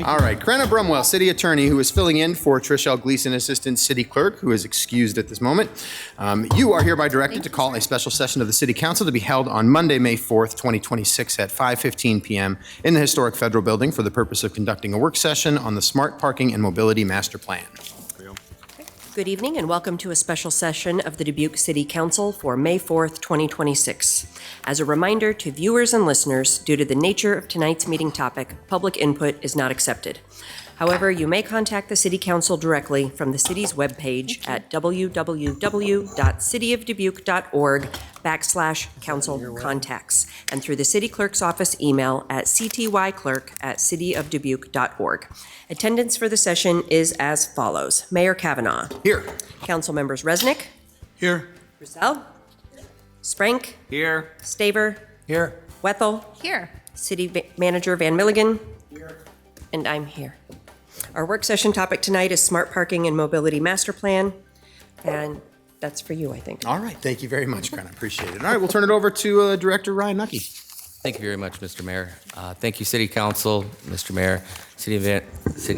All right, Krenna Brumwell, City Attorney, who is filling in for Trishelle Gleason, Assistant City Clerk, who is excused at this moment. You are hereby directed to call a special session of the City Council to be held on Monday, May 4th, 2026 at 5:15 p.m. in the Historic Federal Building for the purpose of conducting a work session on the Smart Parking and Mobility Master Plan. Good evening and welcome to a special session of the Dubuque City Council for May 4th, 2026. As a reminder to viewers and listeners, due to the nature of tonight's meeting topic, public input is not accepted. However, you may contact the City Council directly from the city's webpage at www.cityofdubuque.org/council contacts and through the City Clerk's office email at ctyclerk@cityofdubuque.org. Attendance for the session is as follows. Mayor Kavanaugh. Here. Council members Resnick. Here. Roussel. Sprank. Here. Staver. Here. Wethel. Here. City Manager Van Milligan. Here. And I'm here. Our work session topic tonight is Smart Parking and Mobility Master Plan, and that's for you, I think. All right, thank you very much, Krenna. Appreciate it. All right, we'll turn it over to Director Ryan Nucky. Thank you very much, Mr. Mayor. Thank you, City Council, Mr. Mayor, City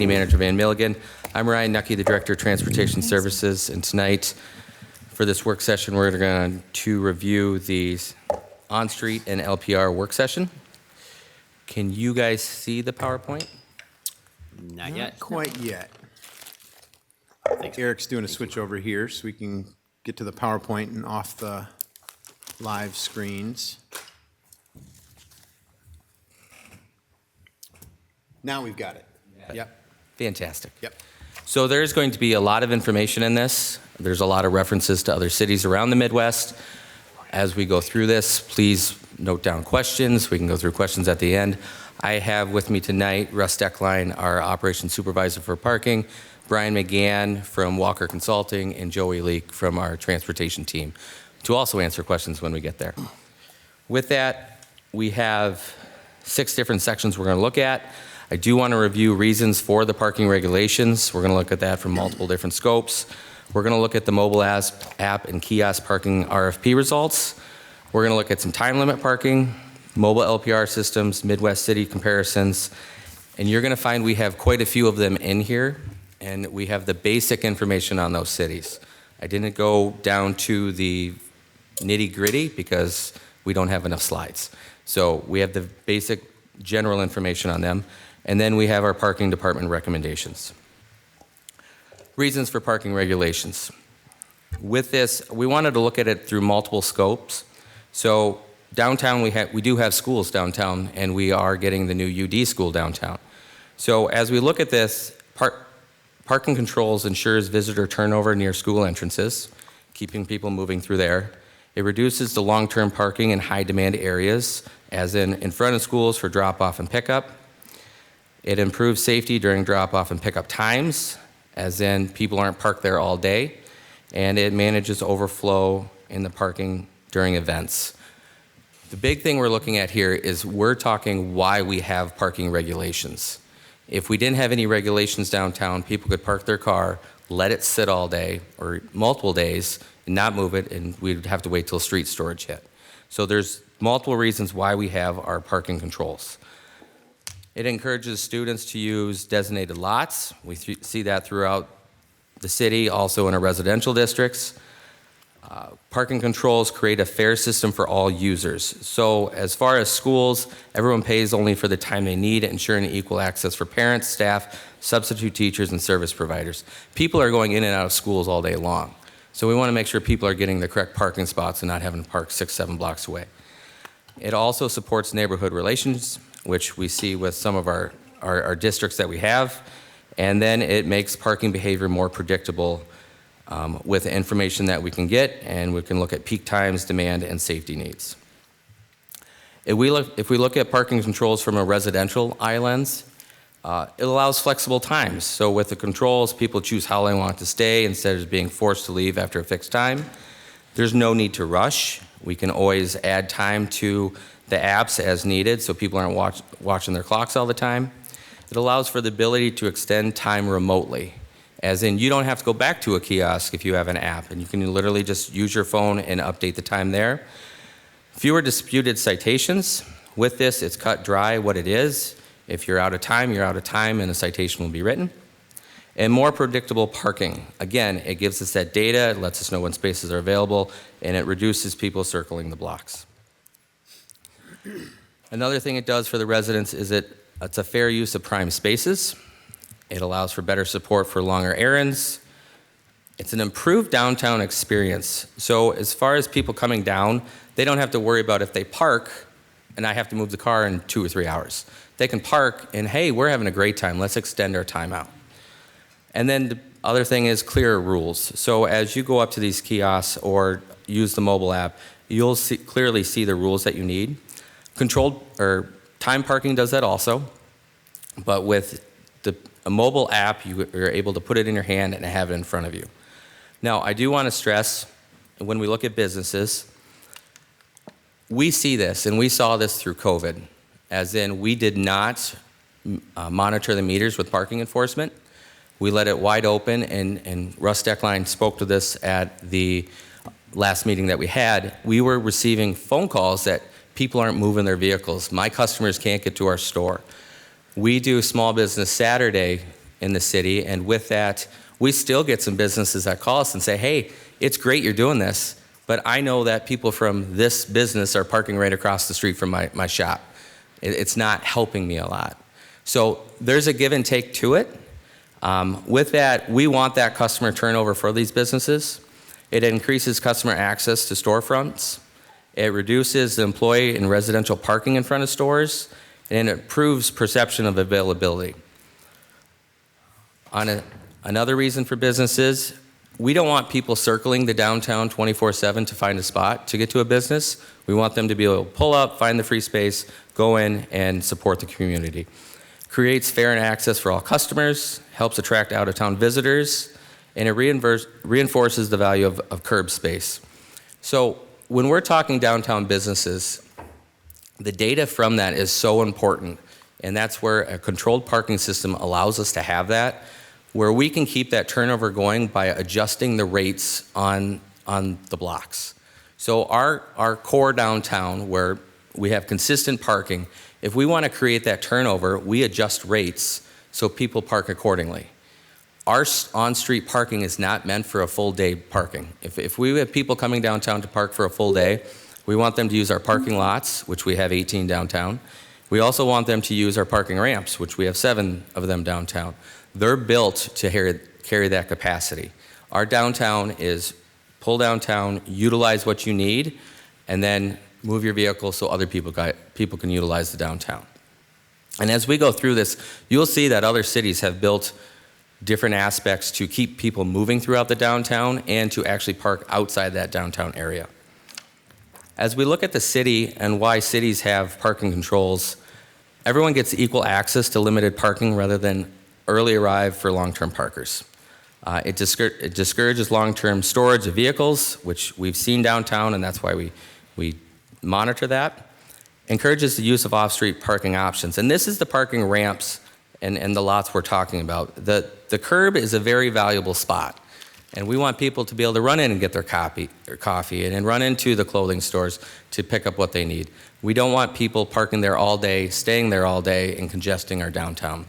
Manager Van Milligan. I'm Ryan Nucky, the Director of Transportation Services, and tonight for this work session, we're going to review the on-street and LPR work session. Can you guys see the PowerPoint? Not quite yet. Eric's doing a switch over here so we can get to the PowerPoint and off the live screens. Now we've got it. Yep. Fantastic. Yep. So there's going to be a lot of information in this. There's a lot of references to other cities around the Midwest. As we go through this, please note down questions. We can go through questions at the end. I have with me tonight Russ Deckline, our Operations Supervisor for Parking, Brian McGann from Walker Consulting, and Joey Leak from our transportation team to also answer questions when we get there. With that, we have 6 different sections we're going to look at. I do want to review reasons for the parking regulations. We're going to look at that from multiple different scopes. We're going to look at the mobile app and kiosk parking RFP results. We're going to look at some time limit parking, mobile LPR systems, Midwest city comparisons, and you're going to find we have quite a few of them in here, and we have the basic information on those cities. I didn't go down to the nitty-gritty because we don't have enough slides. So we have the basic general information on them, and then we have our parking department recommendations. Reasons for parking regulations. With this, we wanted to look at it through multiple scopes. So downtown, we do have schools downtown, and we are getting the new UD school downtown. So as we look at this, parking controls ensures visitor turnover near school entrances, keeping people moving through there. It reduces the long-term parking in high-demand areas, as in front of schools for drop-off and pickup. It improves safety during drop-off and pickup times, as in people aren't parked there all day. And it manages overflow in the parking during events. The big thing we're looking at here is we're talking why we have parking regulations. If we didn't have any regulations downtown, people could park their car, let it sit all day or multiple days and not move it, and we'd have to wait till street storage hit. So there's multiple reasons why we have our parking controls. It encourages students to use designated lots. We see that throughout the city, also in our residential districts. Parking controls create a fair system for all users. So as far as schools, everyone pays only for the time they need, ensuring equal access for parents, staff, substitute teachers, and service providers. People are going in and out of schools all day long. So we want to make sure people are getting the correct parking spots and not having to park 6-7 blocks away. It also supports neighborhood relations, which we see with some of our districts that we have. And then it makes parking behavior more predictable with the information that we can get, and we can look at peak times, demand, and safety needs. If we look at parking controls from a residential eye lens, it allows flexible times. So with the controls, people choose how they want to stay instead of being forced to leave after a fixed time. There's no need to rush. We can always add time to the apps as needed so people aren't watching their clocks all the time. It allows for the ability to extend time remotely, as in you don't have to go back to a kiosk if you have an app, and you can literally just use your phone and update the time there. Fewer disputed citations. With this, it's cut dry what it is. If you're out of time, you're out of time, and a citation will be written. And more predictable parking. Again, it gives us that data, it lets us know when spaces are available, and it reduces people circling the blocks. Another thing it does for the residents is it's a fair use of prime spaces. It allows for better support for longer errands. It's an improved downtown experience. So as far as people coming down, they don't have to worry about if they park and I have to move the car in 2 or 3 hours. They can park and, hey, we're having a great time. Let's extend our time out. And then the other thing is clearer rules. So as you go up to these kiosks or use the mobile app, you'll clearly see the rules that you need. Controlled or time parking does that also, but with a mobile app, you're able to put it in your hand and have it in front of you. Now, I do want to stress, when we look at businesses, we see this, and we saw this through COVID, as in we did not monitor the meters with parking enforcement. We let it wide open, and Russ Deckline spoke to this at the last meeting that we had. We were receiving phone calls that people aren't moving their vehicles. My customers can't get to our store. We do Small Business Saturday in the city, and with that, we still get some businesses that call us and say, hey, it's great you're doing this, but I know that people from this business are parking right across the street from my shop. It's not helping me a lot. So there's a give and take to it. With that, we want that customer turnover for these businesses. It increases customer access to storefronts. It reduces the employee and residential parking in front of stores, and it improves perception of availability. Another reason for businesses, we don't want people circling the downtown 24/7 to find a spot to get to a business. We want them to be able to pull up, find the free space, go in, and support the community. Creates fair access for all customers, helps attract out-of-town visitors, and it reinforces the value of curb space. So when we're talking downtown businesses, the data from that is so important, and that's where a controlled parking system allows us to have that, where we can keep that turnover going by adjusting the rates on the blocks. So our core downtown, where we have consistent parking, if we want to create that turnover, we adjust rates so people park accordingly. Our on-street parking is not meant for a full day parking. If we have people coming downtown to park for a full day, we want them to use our parking lots, which we have 18 downtown. We also want them to use our parking ramps, which we have 7 of them downtown. They're built to carry that capacity. Our downtown is pull downtown, utilize what you need, and then move your vehicle so other people can utilize the downtown. And as we go through this, you'll see that other cities have built different aspects to keep people moving throughout the downtown and to actually park outside that downtown area. As we look at the city and why cities have parking controls, everyone gets equal access to limited parking rather than early arrive for long-term parkers. It discourages long-term storage of vehicles, which we've seen downtown, and that's why we monitor that. Encourages the use of off-street parking options. And this is the parking ramps and the lots we're talking about. The curb is a very valuable spot. And we want people to be able to run in and get their coffee and then run into the clothing stores to pick up what they need. We don't want people parking there all day, staying there all day, and congesting our downtown.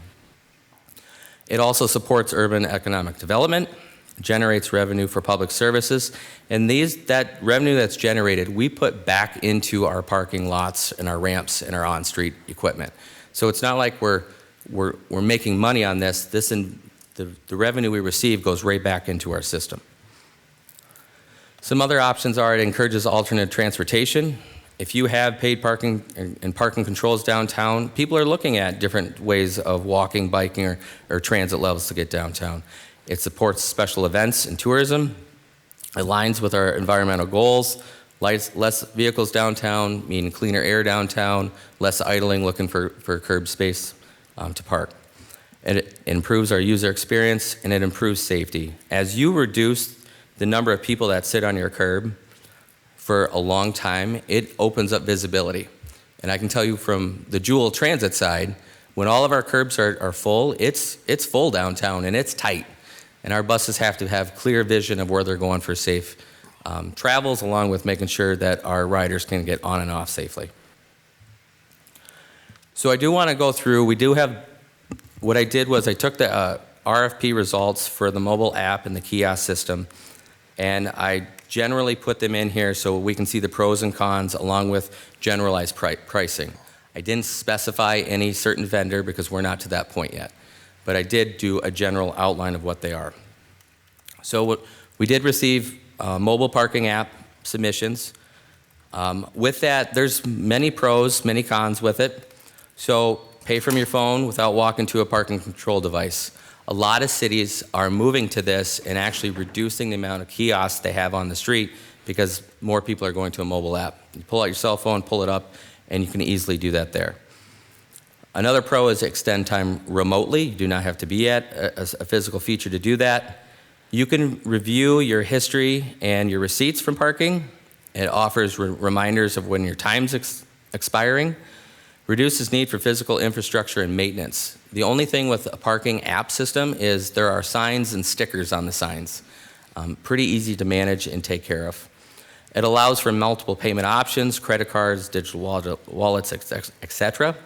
It also supports urban economic development, generates revenue for public services, and that revenue that's generated, we put back into our parking lots and our ramps and our on-street equipment. So it's not like we're making money on this. The revenue we receive goes right back into our system. Some other options are it encourages alternate transportation. If you have paid parking and parking controls downtown, people are looking at different ways of walking, biking, or transit levels to get downtown. It supports special events and tourism, aligns with our environmental goals, less vehicles downtown, meaning cleaner air downtown, less idling, looking for curb space to park. It improves our user experience, and it improves safety. As you reduce the number of people that sit on your curb for a long time, it opens up visibility. And I can tell you from the Jewel Transit side, when all of our curbs are full, it's full downtown and it's tight. And our buses have to have clear vision of where they're going for safe travels, along with making sure that our riders can get on and off safely. So I do want to go through, what I did was I took the RFP results for the mobile app and the kiosk system, and I generally put them in here so we can see the pros and cons along with generalized pricing. I didn't specify any certain vendor because we're not to that point yet, but I did do a general outline of what they are. So we did receive mobile parking app submissions. With that, there's many pros, many cons with it. So pay from your phone without walking to a parking control device. A lot of cities are moving to this and actually reducing the amount of kiosks they have on the street because more people are going to a mobile app. You pull out your cell phone, pull it up, and you can easily do that there. Another pro is extend time remotely. You do not have to be at a physical feature to do that. You can review your history and your receipts from parking. It offers reminders of when your time's expiring. Reduces need for physical infrastructure and maintenance. The only thing with a parking app system is there are signs and stickers on the signs. Pretty easy to manage and take care of. It allows for multiple payment options, credit cards, digital wallets, etc.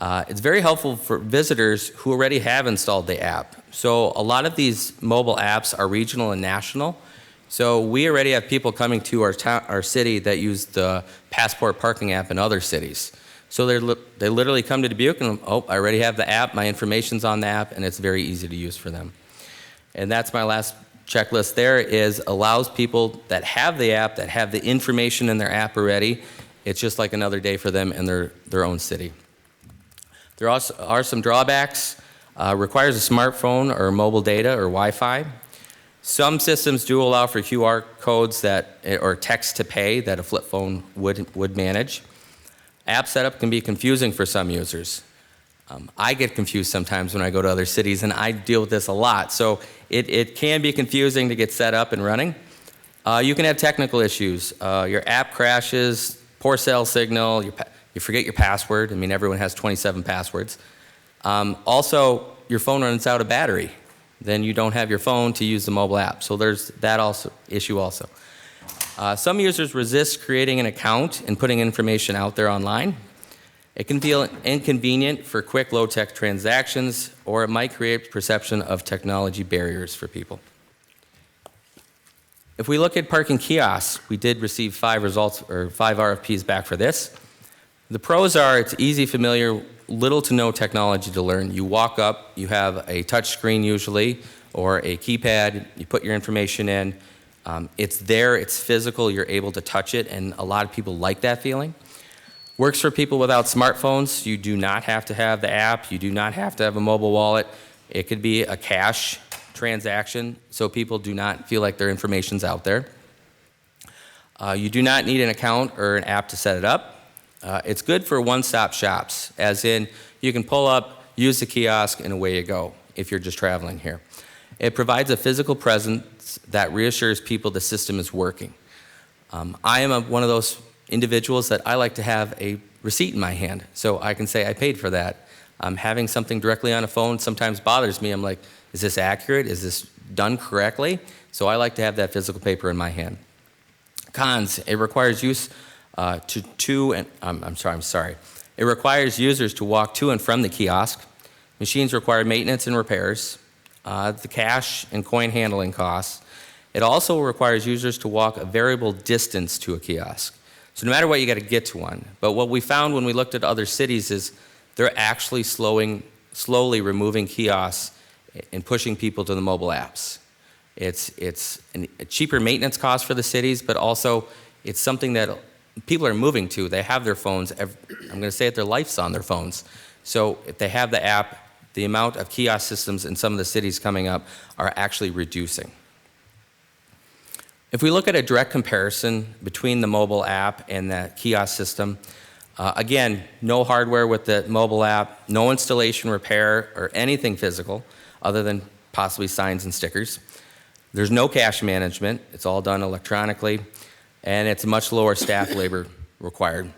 It's very helpful for visitors who already have installed the app. So a lot of these mobile apps are regional and national. So we already have people coming to our city that use the Passport parking app in other cities. So they literally come to Dubuque and, oh, I already have the app, my information's on the app, and it's very easy to use for them. And that's my last checklist there, is allows people that have the app, that have the information in their app already, it's just like another day for them in their own city. There also are some drawbacks. Requires a smartphone or mobile data or Wi-Fi. Some systems do allow for QR codes or text to pay that a flip phone would manage. App setup can be confusing for some users. I get confused sometimes when I go to other cities, and I deal with this a lot. So it can be confusing to get set up and running. You can have technical issues. Your app crashes, poor cell signal, you forget your password. I mean, everyone has 27 passwords. Also, your phone runs out of battery. Then you don't have your phone to use the mobile app. So there's that issue also. Some users resist creating an account and putting information out there online. It can feel inconvenient for quick, low-tech transactions, or it might create perception of technology barriers for people. If we look at parking kiosks, we did receive 5 RFPs back for this. The pros are it's easy, familiar, little to no technology to learn. You walk up, you have a touch screen usually, or a keypad, you put your information in. It's there, it's physical, you're able to touch it, and a lot of people like that feeling. Works for people without smartphones. You do not have to have the app, you do not have to have a mobile wallet. It could be a cash transaction, so people do not feel like their information's out there. You do not need an account or an app to set it up. It's good for one-stop shops, as in you can pull up, use the kiosk, and away you go if you're just traveling here. It provides a physical presence that reassures people the system is working. I am one of those individuals that I like to have a receipt in my hand, so I can say I paid for that. Having something directly on a phone sometimes bothers me. I'm like, is this accurate? Is this done correctly? So I like to have that physical paper in my hand. Cons, it requires use It requires users to walk to and from the kiosk. Machines require maintenance and repairs. The cash and coin handling costs. It also requires users to walk a variable distance to a kiosk. So no matter what, you got to get to one. But what we found when we looked at other cities is they're actually slowly removing kiosks and pushing people to the mobile apps. It's a cheaper maintenance cost for the cities, but also it's something that people are moving to. They have their phones. I'm going to say it, their life's on their phones. So if they have the app, the amount of kiosk systems in some of the cities coming up are actually reducing. If we look at a direct comparison between the mobile app and the kiosk system, again, no hardware with the mobile app, no installation, repair, or anything physical other than possibly signs and stickers. There's no cash management. It's all done electronically, and it's much lower staff labor required.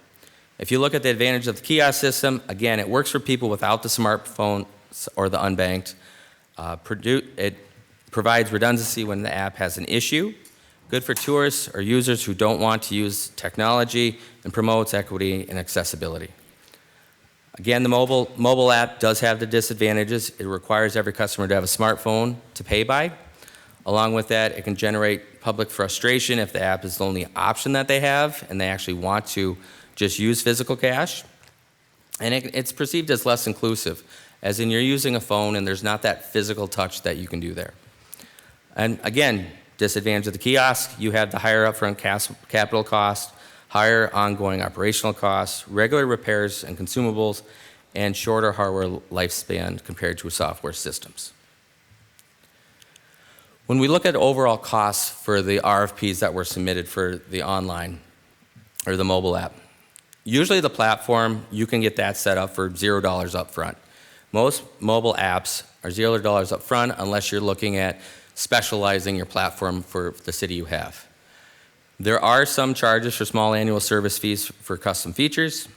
If you look at the advantage of the kiosk system, again, it works for people without the smartphone or the unbanked. It provides redundancy when the app has an issue. Good for tourists or users who don't want to use technology, and promotes equity and accessibility. Again, the mobile app does have the disadvantages. It requires every customer to have a smartphone to pay by. Along with that, it can generate public frustration if the app is the only option that they have and they actually want to just use physical cash. And it's perceived as less inclusive, as in you're using a phone and there's not that physical touch that you can do there. And again, disadvantage of the kiosk, you have the higher upfront capital cost, higher ongoing operational costs, regular repairs and consumables, and shorter hardware lifespan compared to software systems. When we look at overall costs for the RFPs that were submitted for the online or the mobile app, usually the platform, you can get that set up for $0 up front. Most mobile apps are $0 up front unless you're looking at specializing your platform for the city you have. There are some charges for small annual service fees for custom features.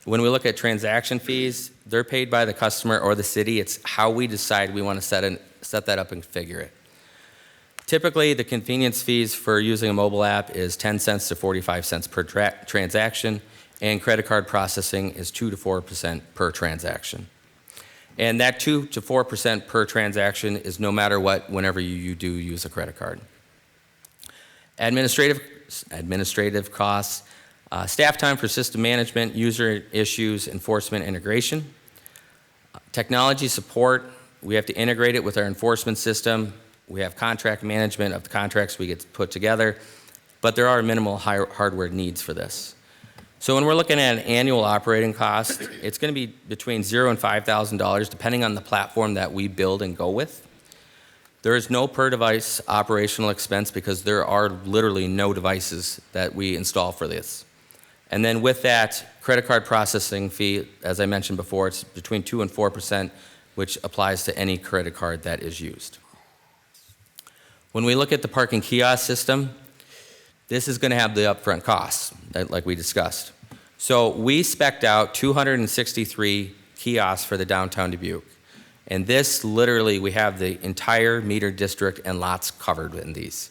When we look at transaction fees, they're paid by the customer or the city. It's how we decide we want to set that up and configure it. Typically, the convenience fees for using a mobile app is 10 cents to 45 cents per transaction, and credit card processing is 2 to 4% per transaction. And that 2 to 4% per transaction is no matter what, whenever you do use a credit card. Administrative costs, staff time for system management, user issues, enforcement, integration. Technology support, we have to integrate it with our enforcement system. We have contract management of the contracts we get to put together, but there are minimal hardware needs for this. So when we're looking at an annual operating cost, it's going to be between $0 and $5,000 depending on the platform that we build and go with. There is no per device operational expense because there are literally no devices that we install for this. And then with that, credit card processing fee, as I mentioned before, it's between 2 and 4%, which applies to any credit card that is used. When we look at the parking kiosk system, this is going to have the upfront costs, like we discussed. So we spec'd out 263 kiosks for the downtown Dubuque. And this literally, we have the entire meter district and lots covered in these.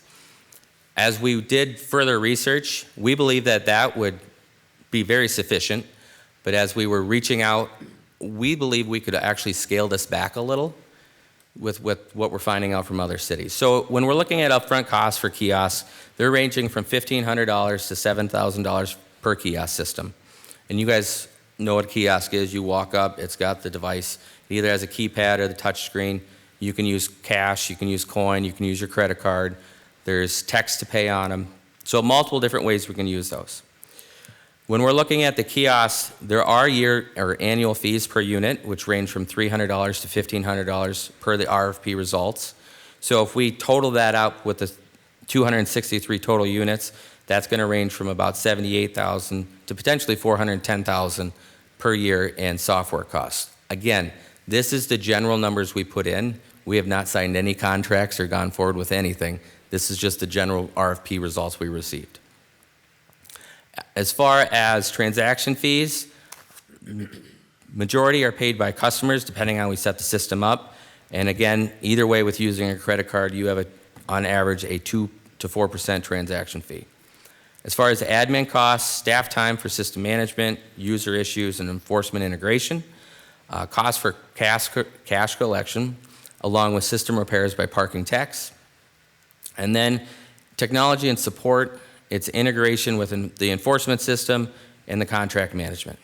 As we did further research, we believe that that would be very sufficient. But as we were reaching out, we believe we could actually scale this back a little with what we're finding out from other cities. So when we're looking at upfront costs for kiosks, they're ranging from $1,500 to $7,000 per kiosk system. And you guys know what a kiosk is. You walk up, it's got the device. It either has a keypad or the touch screen. You can use cash, you can use coin, you can use your credit card. There's text to pay on them. So multiple different ways we can use those. When we're looking at the kiosks, there are year or annual fees per unit, which range from $300 to $1,500 per the RFP results. So if we total that up with the 263 total units, that's going to range from about $78,000 to potentially $410,000 per year in software costs. Again, this is the general numbers we put in. We have not signed any contracts or gone forward with anything. This is just the general RFP results we received. As far as transaction fees, majority are paid by customers depending on how we set the system up. And again, either way with using a credit card, you have on average a 2 to 4% transaction fee. As far as admin costs, staff time for system management, user issues, and enforcement integration, costs for cash collection, along with system repairs by parking techs, and then technology and support, its integration with the enforcement system and the contract management.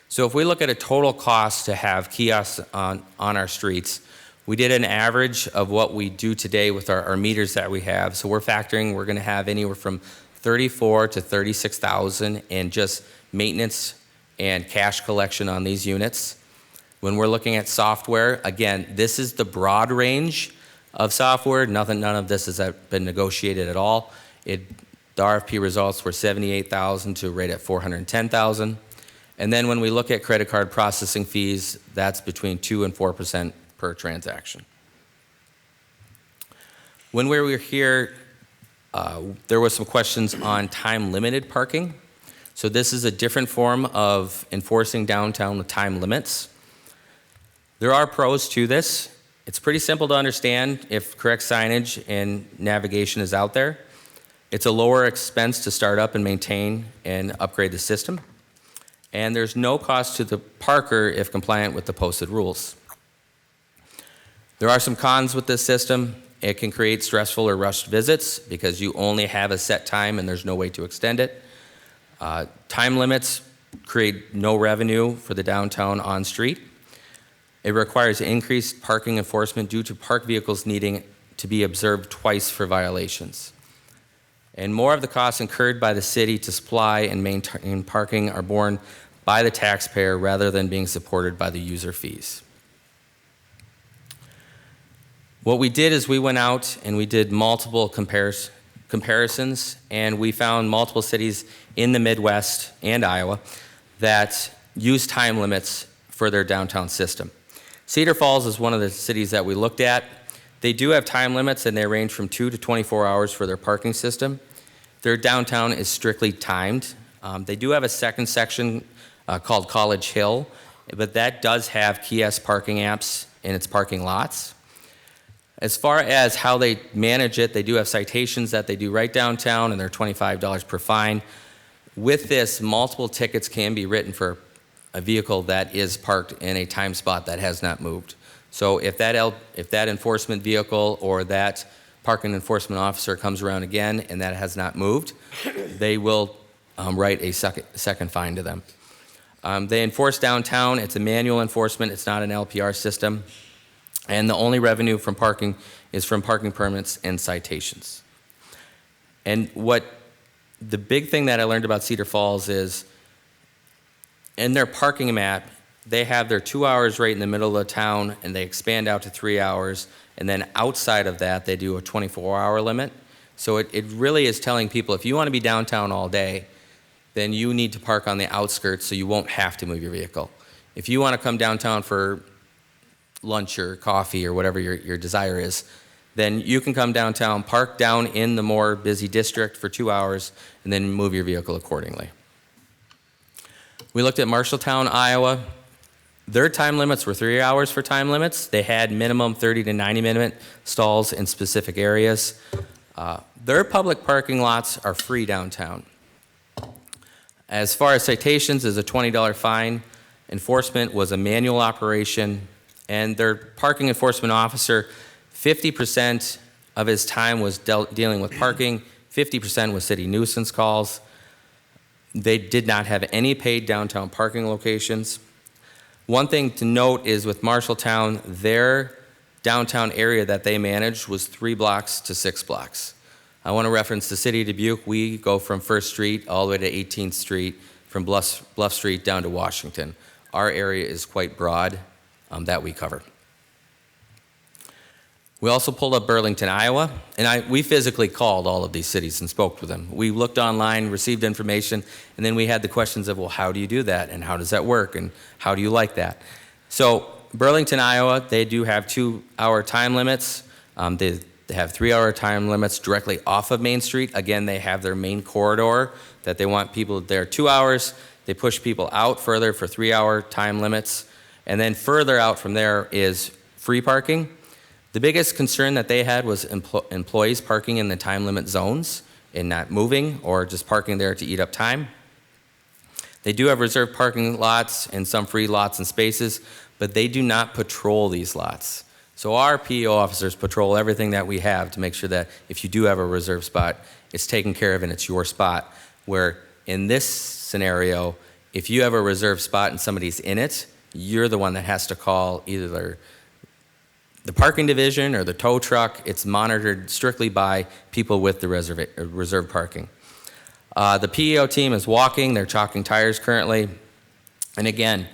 So if we look at a total cost to have kiosks on our streets, we did an average of what we do today with our meters that we have. So we're going to have anywhere from $34,000 to $36,000 in just maintenance and cash collection on these units. When we're looking at software, again, this is the broad range of software. None of this has been negotiated at all. The RFP results were $78,000 to rate at $410,000. And then when we look at credit card processing fees, that's between 2 and 4% per transaction. When we were here, there was some questions on time-limited parking. So this is a different form of enforcing downtown with time limits. There are pros to this. It's pretty simple to understand if correct signage and navigation is out there. It's a lower expense to start up and maintain and upgrade the system. and there's no cost to the parker if compliant with the posted rules. There are some cons with this system. It can create stressful or rushed visits because you only have a set time and there's no way to extend it. Time limits create no revenue for the downtown on-street. It requires increased parking enforcement due to parked vehicles needing to be observed twice for violations. And more of the costs incurred by the city to supply and maintain parking are borne by the taxpayer rather than being supported by the user fees. What we did is we went out and we did multiple comparisons, and we found multiple cities in the Midwest and Iowa that use time limits for their downtown system. Cedar Falls is one of the cities that we looked at. They do have time limits, and they range from 2 to 24 hours for their parking system. Their downtown is strictly timed. They do have a second section called College Hill, but that does have kiosk parking apps in its parking lots. As far as how they manage it, they do have citations that they do right downtown, and they're $25 per fine. With this, multiple tickets can be written for a vehicle that is parked in a time spot that has not moved. So if that enforcement vehicle or that parking enforcement officer comes around again and that has not moved, they will write a second fine to them. They enforce downtown. It's a manual enforcement. It's not an LPR system. And the only revenue from parking is from parking permits and citations. And the big thing that I learned about Cedar Falls is in their parking map, they have their 2 hours right in the middle of the town, and they expand out to 3 hours. And then outside of that, they do a 24-hour limit. So it really is telling people, if you want to be downtown all day, then you need to park on the outskirts so you won't have to move your vehicle. If you want to come downtown for lunch or coffee or whatever your desire is, then you can come downtown, park down in the more busy district for 2 hours, and then move your vehicle accordingly. We looked at Marshalltown, Iowa. Their time limits were 3 hours for time limits. They had minimum 30 to 90-minute stalls in specific areas. Their public parking lots are free downtown. As far as citations, is a $20 fine. Enforcement was a manual operation, and their parking enforcement officer, 50% of his time was dealing with parking, 50% was city nuisance calls. They did not have any paid downtown parking locations. One thing to note is with Marshalltown, their downtown area that they managed was 3 blocks to 6 blocks. I want to reference the city of Dubuque. We go from 1st Street all the way to 18th Street, from Bluff Street down to Washington. Our area is quite broad that we cover. We also pulled up Burlington, Iowa, and we physically called all of these cities and spoke with them. We looked online, received information, and then we had the questions of, well, how do you do that, and how does that work, and how do you like that? So Burlington, Iowa, they do have 2-hour time limits. They have 3-hour time limits directly off of Main Street. Again, they have their main corridor that they want people there 2 hours. They push people out further for 3-hour time limits. And then further out from there is free parking. The biggest concern that they had was employees parking in the time limit zones and not moving or just parking there to eat up time. They do have reserved parking lots and some free lots and spaces, but they do not patrol these lots. So our PEO officers patrol everything that we have to make sure that if you do have a reserved spot, it's taken care of and it's your spot. Where in this scenario, if you have a reserved spot and somebody's in it, you're the one that has to call either the parking division or the tow truck. It's monitored strictly by people with the reserved parking. The PEO team is walking. They're chalking tires currently. And again,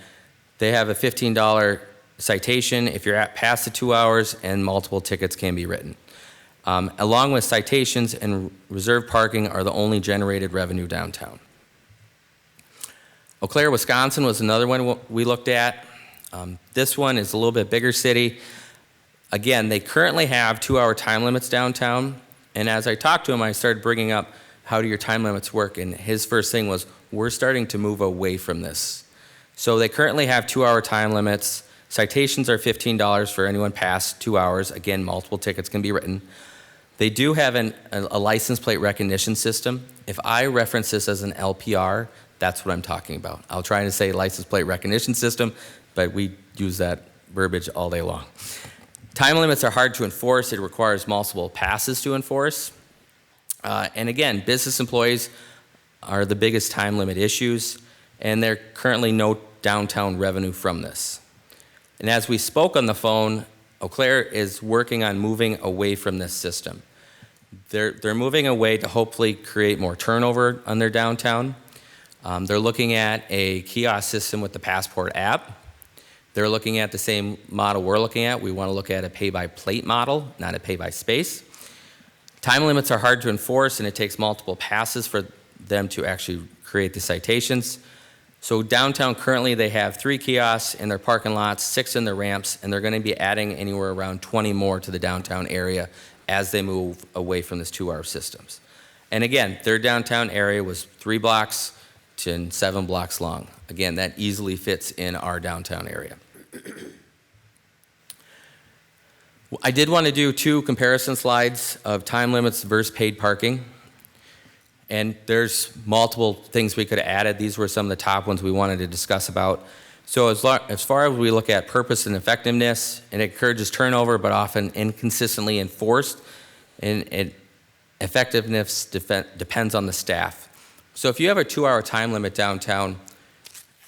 they have a $15 citation if you're past the 2 hours, and multiple tickets can be written. Along with citations and reserved parking are the only generated revenue downtown. Eau Claire, Wisconsin was another one we looked at. This one is a little bit bigger city. Again, they currently have 2-hour time limits downtown. And as I talked to him, I started bringing up, how do your time limits work? And his first thing was, we're starting to move away from this. So they currently have 2-hour time limits. Citations are $15 for anyone past 2 hours. Again, multiple tickets can be written. They do have a license plate recognition system. If I reference this as an LPR, That's what I'm talking about. I'll try to say license plate recognition system, but we use that verbiage all day long. Time limits are hard to enforce. It requires multiple passes to enforce. And again, business employees are the biggest time limit issues, and there currently no downtown revenue from this. And as we spoke on the phone, Eau Claire is working on moving away from this system. They're moving away to hopefully create more turnover on their downtown. They're looking at a kiosk system with the Passport app. They're looking at the same model we're looking at. We want to look at a pay-by-plate model, not a pay-by-space. Time limits are hard to enforce, and it takes multiple passes for them to actually create the citations. So downtown currently they have 3 kiosks in their parking lots, 6 in their ramps, and they're going to be adding anywhere around 20 more to the downtown area as they move away from this 2-hour systems. And again, their downtown area was 3 blocks to 7 blocks long. Again, that easily fits in our downtown area. I did want to do 2 comparison slides of time limits versus paid parking. And there's multiple things we could have added. These were some of the top ones we wanted to discuss about. So as far as we look at purpose and effectiveness, it encourages turnover, but often inconsistently enforced. And effectiveness depends on the staff. So if you have a 2-hour time limit downtown,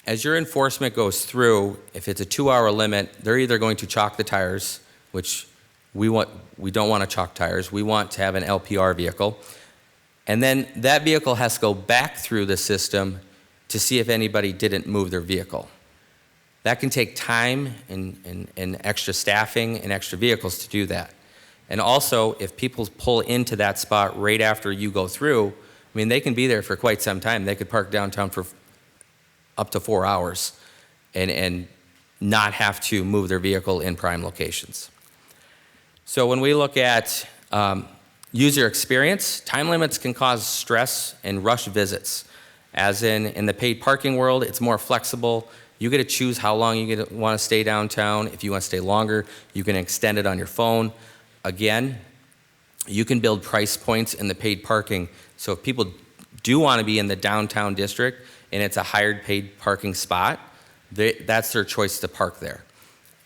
as your enforcement goes through, if it's a 2-hour limit, they're either going to chalk the tires, which we don't want to chalk tires. We want to have an LPR vehicle. And then that vehicle has to go back through the system to see if anybody didn't move their vehicle. That can take time and extra staffing and extra vehicles to do that. And also, if people pull into that spot right after you go through, I mean, they can be there for quite some time. They could park downtown for up to 4 hours and not have to move their vehicle in prime locations. So when we look at user experience, time limits can cause stress and rush visits. As in the paid parking world, it's more flexible. You get to choose how long you want to stay downtown. If you want to stay longer, you can extend it on your phone. Again, you can build price points in the paid parking. So if people do want to be in the downtown district and it's a hired paid parking spot, that's their choice to park there.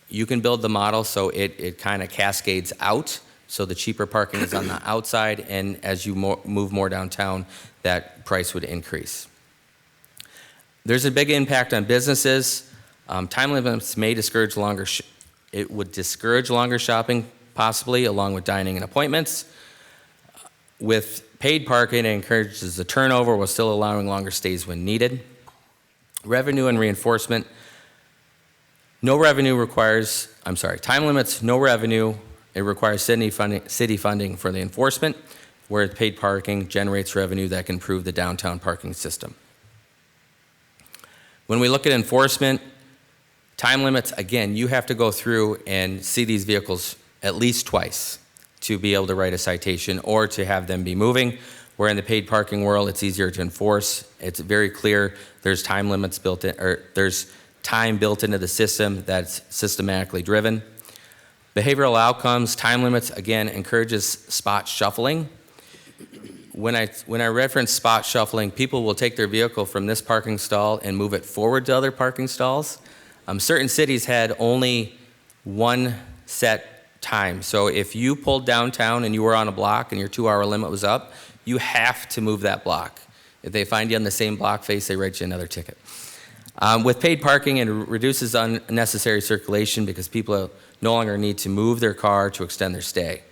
You can build the model so it kind of cascades out. So the cheaper parking is on the outside, and as you move more downtown, that price would increase. There's a big impact on businesses. Time limits may discourage it would discourage longer shopping, possibly, along with dining and appointments. With paid parking, it encourages the turnover while still allowing longer stays when needed. Revenue and reinforcement. Time limits, no revenue. It requires city funding for the enforcement, whereas paid parking generates revenue that can improve the downtown parking system. When we look at enforcement, time limits, again, you have to go through and see these vehicles at least twice to be able to write a citation or to have them be moving. Where in the paid parking world, it's easier to enforce. It's very clear. There's time limits built in, or there's time built into the system that's systematically driven. Behavioral outcomes, time limits, again, encourages spot shuffling. When I reference spot shuffling, people will take their vehicle from this parking stall and move it forward to other parking stalls. Certain cities had only one set time. So if you pulled downtown and you were on a block and your 2-hour limit was up, you have to move that block. If they find you on the same block face, they write you another ticket. With paid parking, it reduces unnecessary circulation because people no longer need to move their car to extend their stay.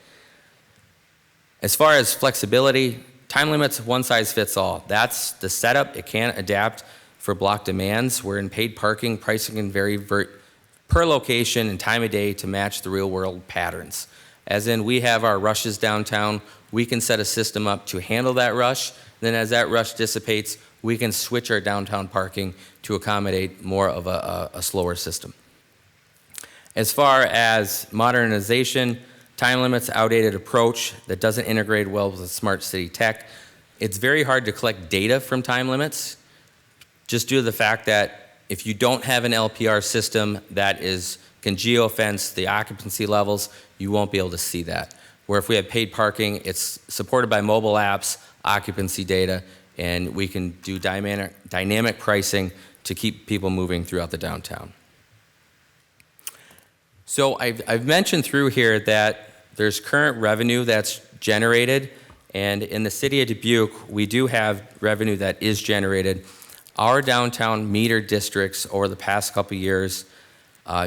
As far as flexibility, time limits, one size fits all. That's the setup. It can't adapt for block demands, where in paid parking, pricing can vary per location and time of day to match the real world patterns. As in, we have our rushes downtown. We can set a system up to handle that rush. Then as that rush dissipates, we can switch our downtown parking to accommodate more of a slower system. As far as modernization, time limits, outdated approach that doesn't integrate well with smart city tech. It's very hard to collect data from time limits, just due to the fact that if you don't have an LPR system that can geo-fence the occupancy levels, you won't be able to see that. Where if we have paid parking, it's supported by mobile apps, occupancy data, and we can do dynamic pricing to keep people moving throughout the downtown. So I've mentioned through here that there's current revenue that's generated, and in the city of Dubuque, we do have revenue that is generated. Our downtown meter districts over the past couple years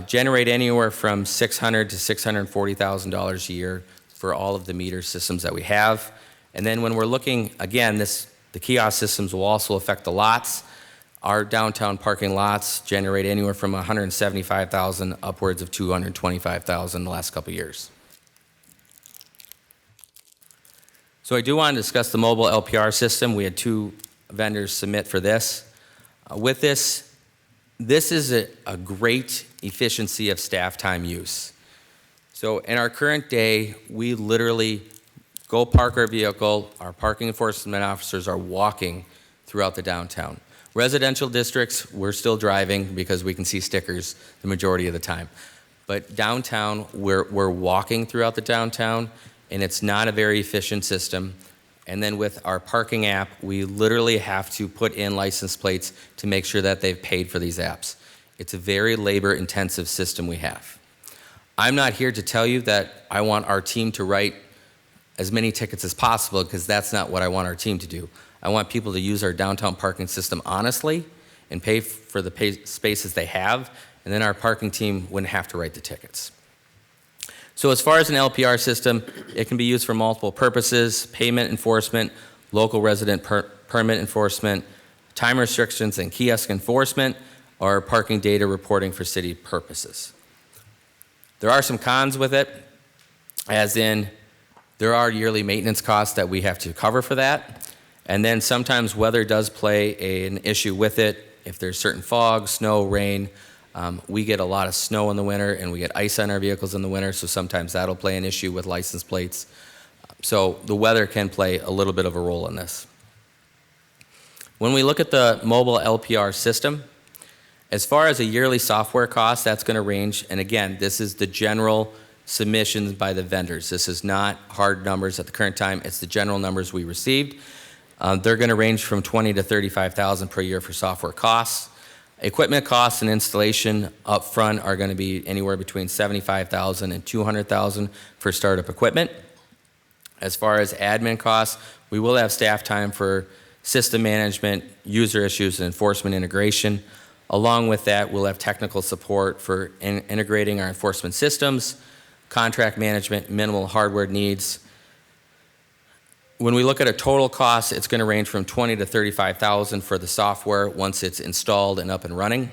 generate anywhere from $600,000 to $640,000 a year for all of the meter systems that we have. And then when we're looking, again, the kiosk systems will also affect the lots. Our downtown parking lots generate anywhere from $175,000 upwards of $225,000 in the last couple years. So I do want to discuss the mobile LPR system. We had 2 vendors submit for this. With this is a great efficiency of staff time use. So in our current day, we literally go park our vehicle, our parking enforcement officers are walking throughout the downtown. Residential districts, we're still driving because we can see stickers the majority of the time. But downtown, we're walking throughout the downtown, and it's not a very efficient system. And then with our parking app, we literally have to put in license plates to make sure that they've paid for these apps. It's a very labor-intensive system we have. I'm not here to tell you that I want our team to write as many tickets as possible, because that's not what I want our team to do. I want people to use our downtown parking system honestly and pay for the spaces they have, and then our parking team wouldn't have to write the tickets. So as far as an LPR system, it can be used for multiple purposes: payment enforcement, local resident permit enforcement, time restrictions and kiosk enforcement, or parking data reporting for city purposes. There are some cons with it, as in there are yearly maintenance costs that we have to cover for that. And then sometimes weather does play an issue with it. If there's certain fog, snow, rain, we get a lot of snow in the winter and we get ice on our vehicles in the winter, so sometimes that'll play an issue with license plates. So the weather can play a little bit of a role in this. When we look at the mobile LPR system, as far as a yearly software cost, that's going to range, and again, this is the general submissions by the vendors. This is not hard numbers at the current time, it's the general numbers we received. They're going to range from $20,000 to $35,000 per year for software costs. Equipment costs and installation up front are going to be anywhere between $75,000 and $200,000 for startup equipment. As far as admin costs, we will have staff time for system management, user issues, and enforcement integration. Along with that, we'll have technical support for integrating our enforcement systems, contract management, minimal hardware needs. When we look at a total cost, it's going to range from $20,000 to $35,000 for the software once it's installed and up and running.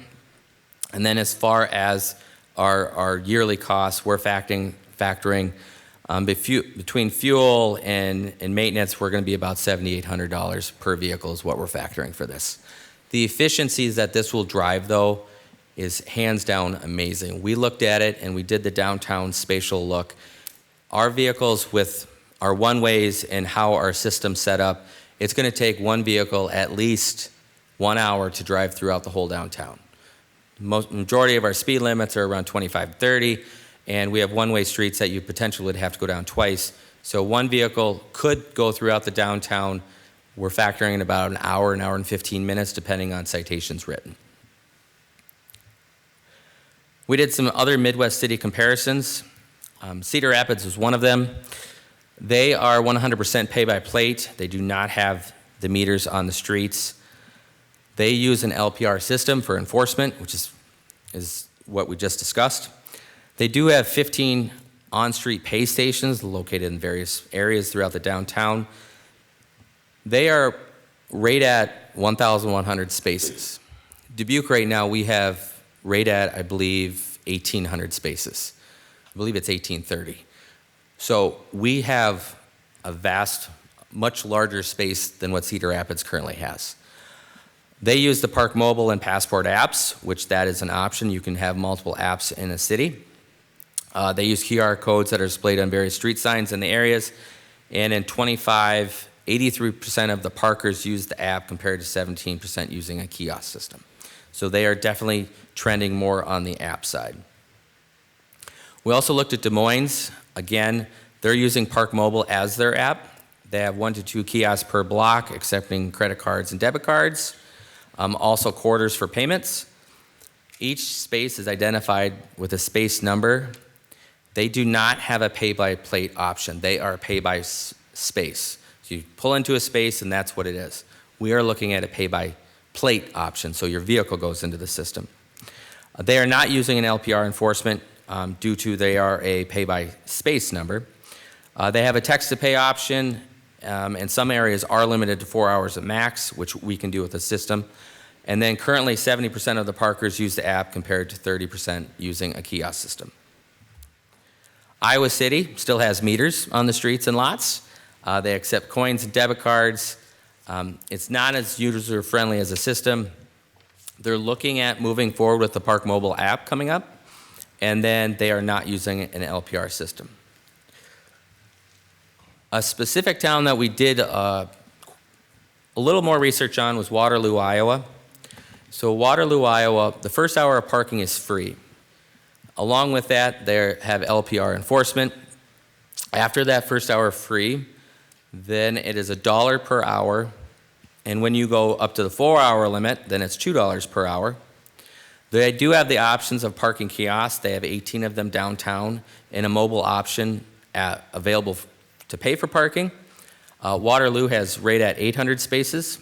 And then as far as our yearly costs, we're factoring between fuel and maintenance, we're going to be about $7,800 per vehicle is what we're factoring for this. The efficiencies that this will drive, though, is hands down amazing. We looked at it and we did the downtown spatial look. Our vehicles with our one-ways and how our system's set up, it's going to take one vehicle at least 1 hour to drive throughout the whole downtown. Majority of our speed limits are around 25, 30, and we have one-way streets that you potentially would have to go down twice. So one vehicle could go throughout the downtown. We're factoring in about an hour and 15 minutes, depending on citations written. We did some other Midwest city comparisons. Cedar Rapids was one of them. They are 100% pay-by-plate. They do not have the meters on the streets. They use an LPR system for enforcement, which is what we just discussed. They do have 15 on-street pay stations located in various areas throughout the downtown. They are right at 1,100 spaces. Dubuque right now, we have right at, I believe, 1,800 spaces. I believe it's 1,830. So we have a vast, much larger space than what Cedar Rapids currently has. They use the Park Mobile and Passport apps, which that is an option. You can have multiple apps in a city. They use QR codes that are displayed on various street signs in the areas. And in 83% of the parkers use the app compared to 17% using a kiosk system. So they are definitely trending more on the app side. We also looked at Des Moines. Again, they're using Park Mobile as their app. They have 1 to 2 kiosks per block, accepting credit cards and debit cards. Also quarters for payments. Each space is identified with a space number. They do not have a pay-by-plate option. They are pay-by-space. So you pull into a space, and that's what it is. We are looking at a pay-by-plate option, so your vehicle goes into the system. They are not using an LPR enforcement due to they are a pay-by-space number. They have a text-to-pay option, and some areas are limited to 4 hours at max, which we can do with the system. And then currently 70% of the parkers use the app compared to 30% using a kiosk system. Iowa City still has meters on the streets and lots. They accept coins and debit cards. It's not as user-friendly as a system. They're looking at moving forward with the Park Mobile app coming up, and then they are not using an LPR system. A specific town that we did a little more research on was Waterloo, Iowa. So Waterloo, Iowa, the first hour of parking is free. Along with that, they have LPR enforcement. After that first hour free, then it is $1 per hour. And when you go up to the 4-hour limit, then it's $2 per hour. They do have the options of parking kiosks. They have 18 of them downtown and a mobile option available to pay for parking. Waterloo has right at 800 spaces.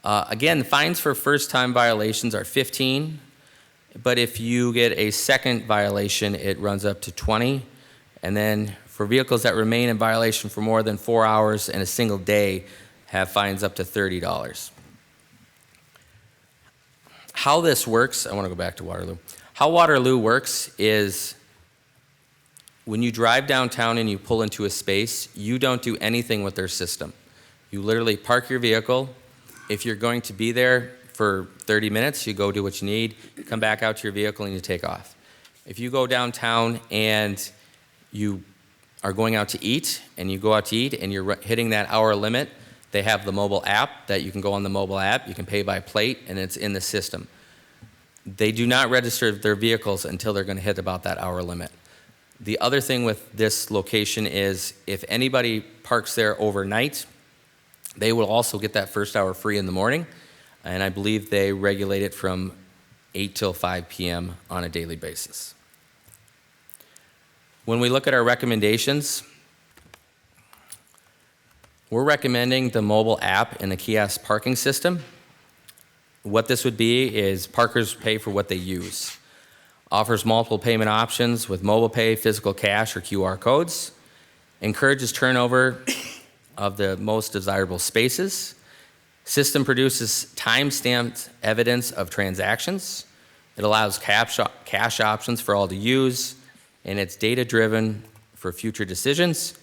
Again, fines for first-time violations are 15, but if you get a second violation, it runs up to 20. And then for vehicles that remain in violation for more than 4 hours in a single day, have fines up to $30. How this works, I want to go back to Waterloo. How Waterloo works is when you drive downtown and you pull into a space, you don't do anything with their system. You literally park your vehicle. If you're going to be there for 30 minutes, you go do what you need, you come back out to your vehicle and you take off. If you go downtown and you are going out to eat and you go out to eat and you're hitting that hour limit, they have the mobile app that you can go on the mobile app, you can pay by plate, and it's in the system. They do not register their vehicles until they're going to hit about that hour limit. The other thing with this location is if anybody parks there overnight, they will also get that first hour free in the morning, and I believe they regulate it from 8 till 5 p.m. on a daily basis. When we look at our recommendations, we're recommending the mobile app and the kiosk parking system. What this would be is parkers pay for what they use. Offers multiple payment options with mobile pay, physical cash, or QR codes. Encourages turnover of the most desirable spaces. System produces time-stamped evidence of transactions. It allows cash options for all to use, and it's data-driven for future decisions,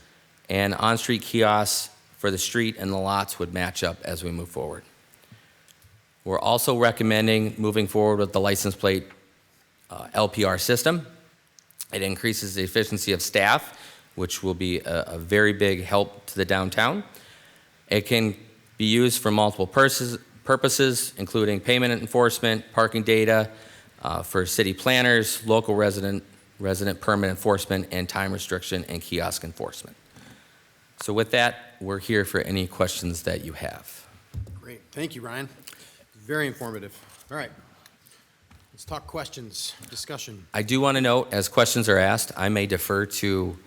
and on-street kiosks for the street and the lots would match up as we move forward. We're also recommending moving forward with the license plate LPR system. It increases the efficiency of staff, which will be a very big help to the downtown. It can be used for multiple purposes, including payment enforcement, parking data, for city planners, local resident permit enforcement, and time restriction and kiosk enforcement. So with that, we're here for any questions that you have. Great. Thank you, Ryan. Very informative. All right. Let's talk questions, discussion. I do want to note, as questions are asked, I may defer to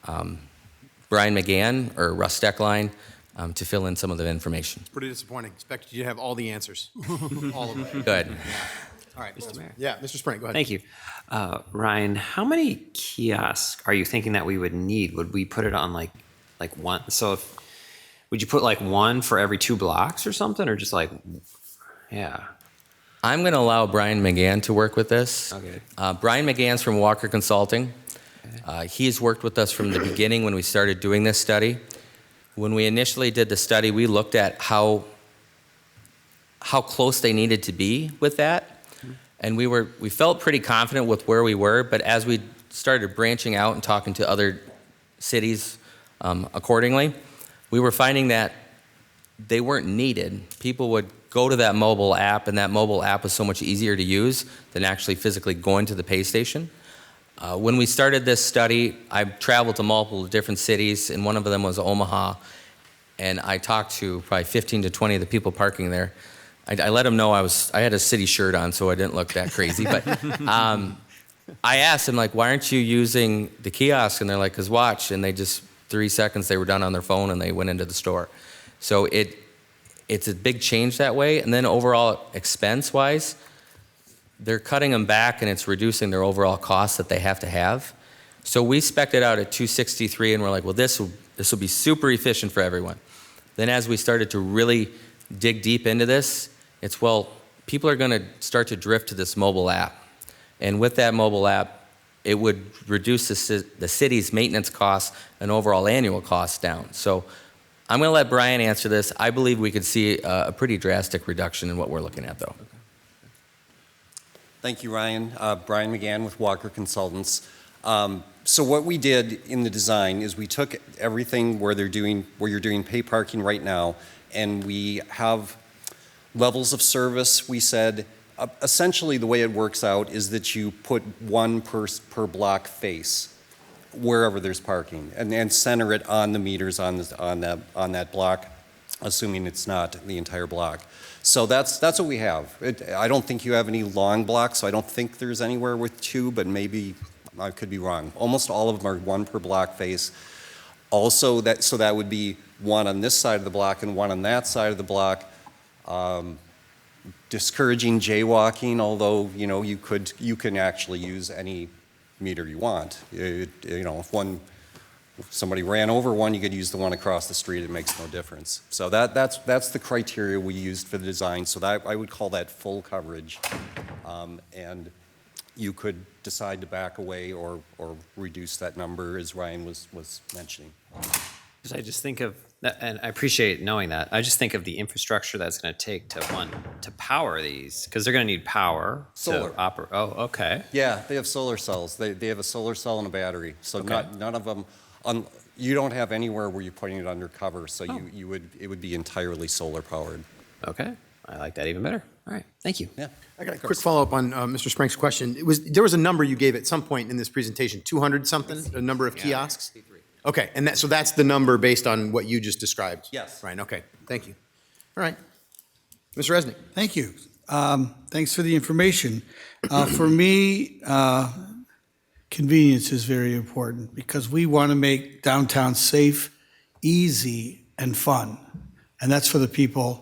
Brian McGann or Russ Steckline to fill in some of the information. It's pretty disappointing. Expected you to have all the answers. All of them. Good. All right. Mr. Mayor. Yeah, Mr. Sprint, go ahead. Thank you. Ryan, how many kiosks are you thinking that we would need? Would we put it on like one? So would you put like one for every 2 blocks or something, or just like, yeah. I'm going to allow Brian McGann to work with this. Okay. Brian McGann's from Walker Consulting. He's worked with us from the beginning when we started doing this study. When we initially did the study, we looked at how close they needed to be with that. And we felt pretty confident with where we were, but as we started branching out and talking to other cities accordingly, we were finding that they weren't needed. People would go to that mobile app, and that mobile app was so much easier to use than actually physically going to the pay station. When we started this study, I traveled to multiple different cities, and one of them was Omaha, and I talked to probably 15 to 20 of the people parking there. I let them know I had a city shirt on, so I didn't look that crazy. But I asked them, like, why aren't you using the kiosk? And they're like, because watch. And they just, 3 seconds, they were done on their phone and they went into the store. So it's a big change that way. And then overall expense-wise, they're cutting them back and it's reducing their overall costs that they have to have. So we spec'd it out at $263 and we're like, well, this will be super efficient for everyone. Then as we started to really dig deep into this, it's, well, people are going to start to drift to this mobile app. And with that mobile app, it would reduce the city's maintenance costs and overall annual costs down. So I'm going to let Brian answer this. I believe we could see a pretty drastic reduction in what we're looking at, though. Thank you, Ryan. Brian McGann with Walker Consultants. So what we did in the design is we took everything where you're doing pay parking right now, and we have levels of service. We said essentially the way it works out is that you put one per block face wherever there's parking, and center it on the meters on that block, assuming it's not the entire block. So that's what we have. I don't think you have any long blocks, so I don't think there's anywhere with two, but maybe I could be wrong. Almost all of them are one per block face. Also, that would be one on this side of the block and one on that side of the block. Discouraging jaywalking, although you can actually use any meter you want. If somebody ran over one, you could use the one across the street. It makes no difference. So that's the criteria we used for the design. So that I would call that full coverage, and you could decide to back away or reduce that number, as Ryan was mentioning. I just think of, and I appreciate knowing that, I just think of the infrastructure that's going to take to power these, because they're going to need power Solar. to operate. Oh, okay. Yeah, they have solar cells. They have a solar cell and a battery. So Okay. none of them, you don't have anywhere where you're putting it under cover. So Oh. it would be entirely solar powered. Okay. I like that even better. All right. Thank you. Yeah. I got a quick follow-up on Mr. Sprank's question. There was a number you gave at some point in this presentation, 200 something, a number of kiosks? Okay, and so that's the number based on what you just described? Yes. Right, okay, thank you. All right. Mr. Resnick? Thank you. Thanks for the information. For me, convenience is very important because we want to make downtown safe, easy, and fun. And that's for the people,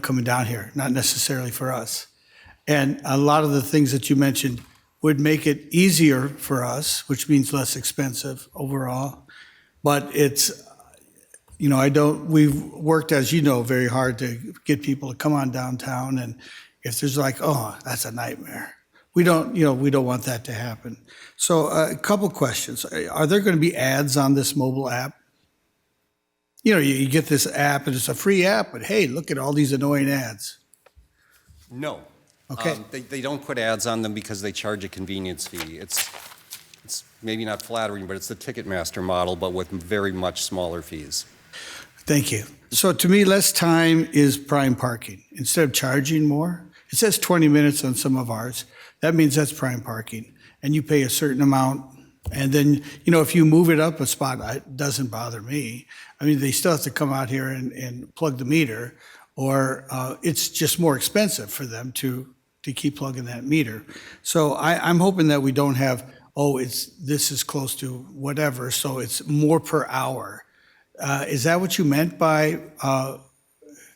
coming down here, not necessarily for us. And a lot of the things that you mentioned would make it easier for us, which means less expensive overall. But it's, we've worked, as you know, very hard to get people to come on downtown. And if there's that's a nightmare. We don't want that to happen. So a couple questions. Are there going to be ads on this mobile app? You get this app and it's a free app, but hey, look at all these annoying ads. No. Okay. They don't put ads on them because they charge a convenience fee. It's maybe not flattering, but it's the Ticketmaster model, but with very much smaller fees. Thank you. So to me, less time is prime parking. Instead of charging more, it says 20 minutes on some of ours. That means that's prime parking. And you pay a certain amount. And then, if you move it up a spot, it doesn't bother me. I mean, they still have to come out here and plug the meter, or it's just more expensive for them to keep plugging that meter. So I'm hoping that we don't have, this is close to whatever, so it's more per hour. Is that what you meant by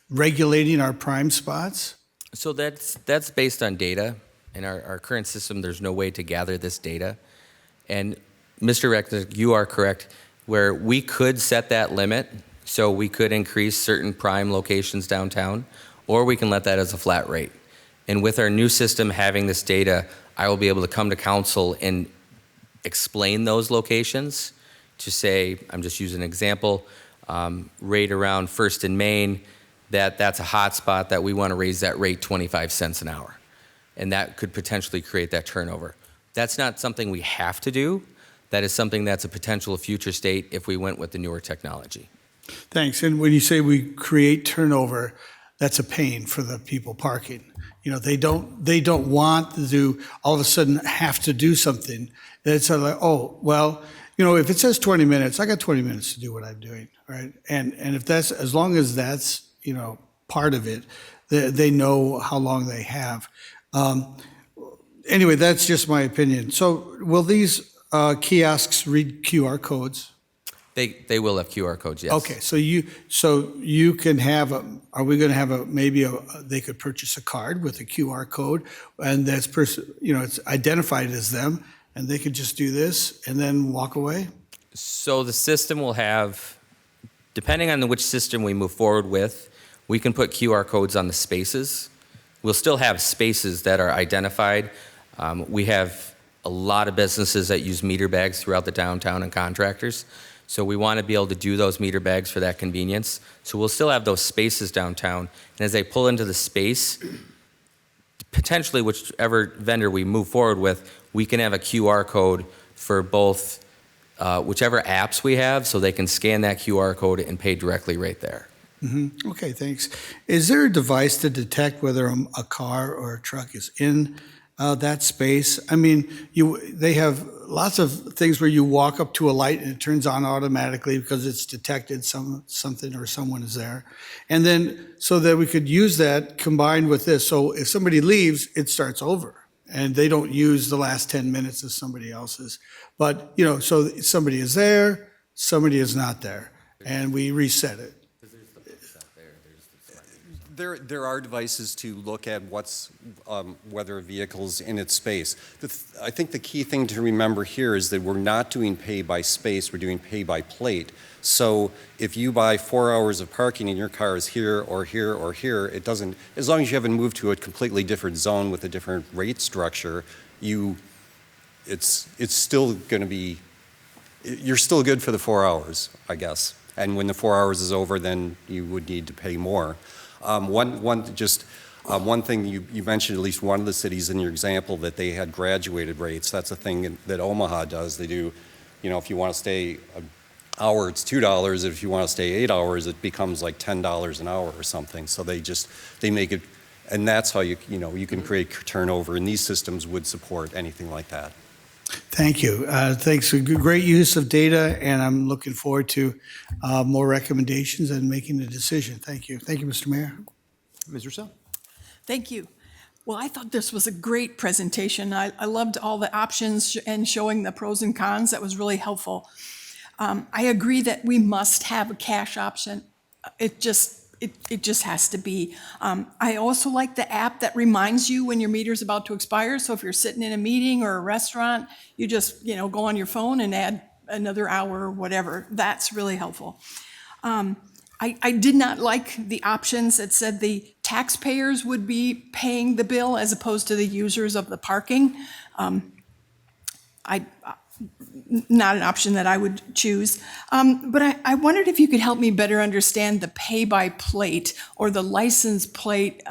regulating our prime spots? So that's based on data. In our current system, there's no way to gather this data. And Mr. Rector, you are correct, where we could set that limit, so we could increase certain prime locations downtown, or we can let that as a flat rate. And with our new system having this data, I will be able to come to council and explain those locations to say, I'm just using an example, right around First and Main, that's a hot spot that we want to raise that rate 25 cents an hour. And that could potentially create that turnover. That's not something we have to do. That is something that's a potential future state if we went with the newer technology. Thanks. And when you say we create turnover, that's a pain for the people parking. They don't want to all of a sudden have to do something. It's like, if it says 20 minutes, I got 20 minutes to do what I'm doing. right? And if that's, as long as that's, part of it, they know how long they have. Anyway, that's just my opinion. So will these kiosks read QR codes? They will have QR codes, yes. Okay, so you can have, are we going to have they could purchase a card with a QR code, and that's it's identified as them, and they could just do this and then walk away? So the system will have, depending on which system we move forward with, we can put QR codes on the spaces. We'll still have spaces that are identified. We have a lot of businesses that use meter bags throughout the downtown and contractors. So we want to be able to do those meter bags for that convenience. So we'll still have those spaces downtown. And as they pull into the space, potentially whichever vendor we move forward with, we can have a QR code for both whichever apps we have, so they can scan that QR code and pay directly right there. Mm-hmm. Okay, thanks. Is there a device to detect whether a car or a truck is in that space? I mean, they have lots of things where you walk up to a light and it turns on automatically because it's detected something or someone is there. And then so that we could use that combined with this. So if somebody leaves, it starts over and they don't use the last 10 minutes of somebody else's. But, so somebody is there, somebody is not there, and we reset it. There are devices to look at whether a vehicle's in its space. I think the key thing to remember here is that we're not doing pay by space, we're doing pay by plate. So if you buy 4 hours of parking and your car is here or here or here, it doesn't, as long as you haven't moved to a completely different zone with a different rate structure, it's still going to be, you're still good for the 4 hours, I guess. And when the 4 hours is over, then you would need to pay more. One thing you mentioned, at least one of the cities in your example, that they had graduated rates. That's a thing that Omaha does. They do, if you want to stay an hour, it's $2. If you want to stay 8 hours, it becomes like $10 an hour or something. So they make it, and that's how you can create turnover. And these systems would support anything like that. Thank you. Thanks for great use of data, and I'm looking forward to more recommendations and making a decision. Thank you. Thank you, Mr. Mayor. Ms. Russell? Thank you. Well, I thought this was a great presentation. I loved all the options and showing the pros and cons. That was really helpful. I agree that we must have a cash option. It just has to be. I also like the app that reminds you when your meter's about to expire. So if you're sitting in a meeting or a restaurant, you just, go on your phone and add another hour or whatever. That's really helpful. I did not like the options that said the taxpayers would be paying the bill as opposed to the users of the parking. Not an option that I would choose. But I wondered if you could help me better understand the pay-by-plate or the license plate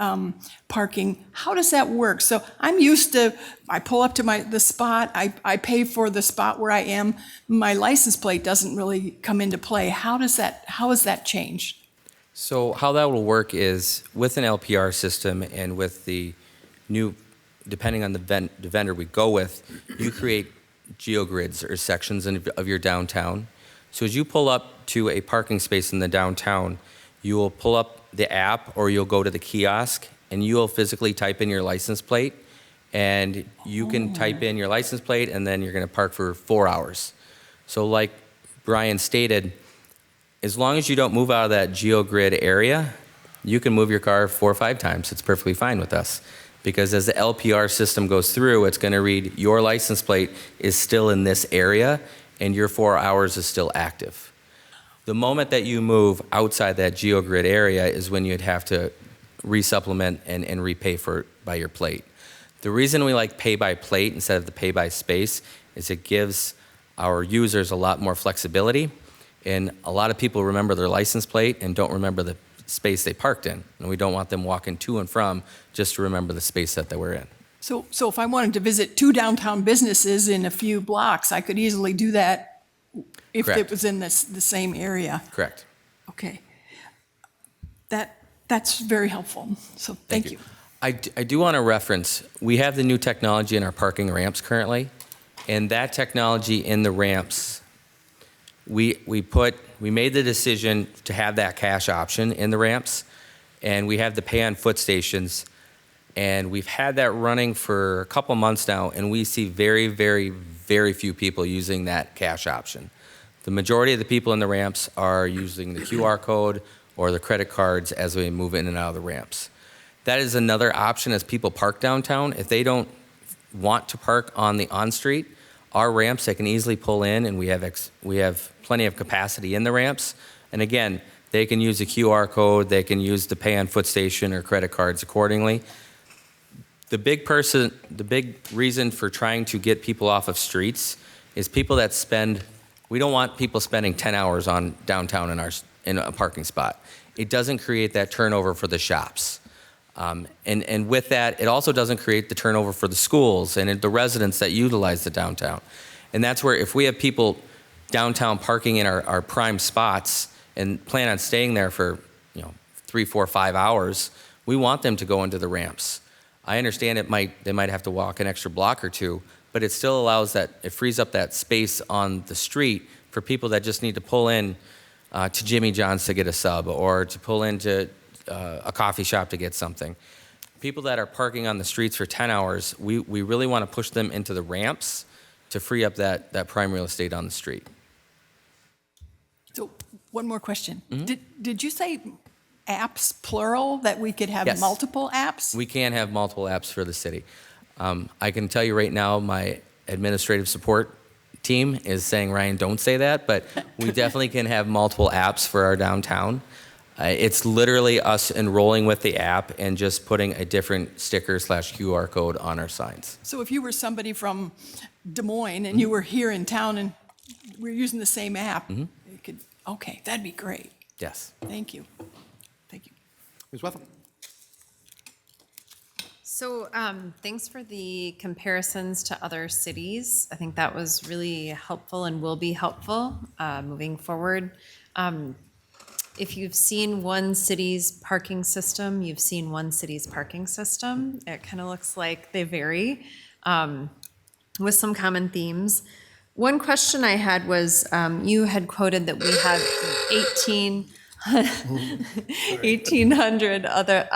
parking. How does that work? So I'm used to, I pull up to the spot, I pay for the spot where I am. My license plate doesn't really come into play. How has that changed? So how that will work is with an LPR system and with the new, depending on the vendor we go with, you create geogrids or sections of your downtown. So as you pull up to a parking space in the downtown, you will pull up the app or you'll go to the kiosk and you will physically type in your license plate, and you can type in your license plate and then you're going to park for 4 hours. So like Brian stated, as long as you don't move out of that geogrid area, you can move your car 4 or 5 times. It's perfectly fine with us. Because as the LPR system goes through, it's going to read your license plate is still in this area and your 4 hours is still active. The moment that you move outside that geogrid area is when you'd have to resupplement and repay by your plate. The reason we like pay by plate instead of the pay by space is it gives our users a lot more flexibility. And a lot of people remember their license plate and don't remember the space they parked in, and we don't want them walking to and from just to remember the space that they were in. So if I wanted to visit 2 downtown businesses in a few blocks, I could easily do that if Correct. it was in the same area. Correct. Okay. That's very helpful. So thank you. I do want to reference, we have the new technology in our parking ramps currently, and that technology in the ramps we made the decision to have that cash option in the ramps, and we have the pay on foot stations, and we've had that running for a couple months now, and we see very, very, very few people using that cash option. The majority of the people in the ramps are using the QR code or the credit cards as we move in and out of the ramps. That is another option as people park downtown. If they don't want to park on the on-street, our ramps, they can easily pull in, and we have plenty of capacity in the ramps. And again, they can use the QR code, they can use the pay on foot station or credit cards accordingly. The big reason for trying to get people off of streets is people that we don't want people spending 10 hours on downtown in a parking spot. It doesn't create that turnover for the shops. And with that, it also doesn't create the turnover for the schools and the residents that utilize the downtown. And that's where if we have people downtown parking in our prime spots and plan on staying there for 3, 4, 5 hours, we want them to go into the ramps. I understand they might have to walk an extra block or two, but it still allows it frees up that space on the street for people that just need to pull in to Jimmy John's to get a sub or to pull into a coffee shop to get something. People that are parking on the streets for 10 hours, we really want to push them into the ramps to free up that prime real estate on the street. So one more question. Mm-hmm. Did you say apps, plural, that we could have Yes. multiple apps? We can have multiple apps for the city. I can tell you right now, my administrative support team is saying, Ryan, don't say that, but we definitely can have multiple apps for our downtown. It's literally us enrolling with the app and just putting a different sticker/QR code on our signs. So if you were somebody from Des Moines and you were here in town and we're using the same app, you could, okay, that'd be great. Yes. Thank you. Thank you. Ms. Wethel? So thanks for the comparisons to other cities. I think that was really helpful and will be helpful moving forward. If you've seen one city's parking system, you've seen one city's parking system. It kind of looks like they vary with some common themes. One question I had was, you had quoted that we have 1,800 other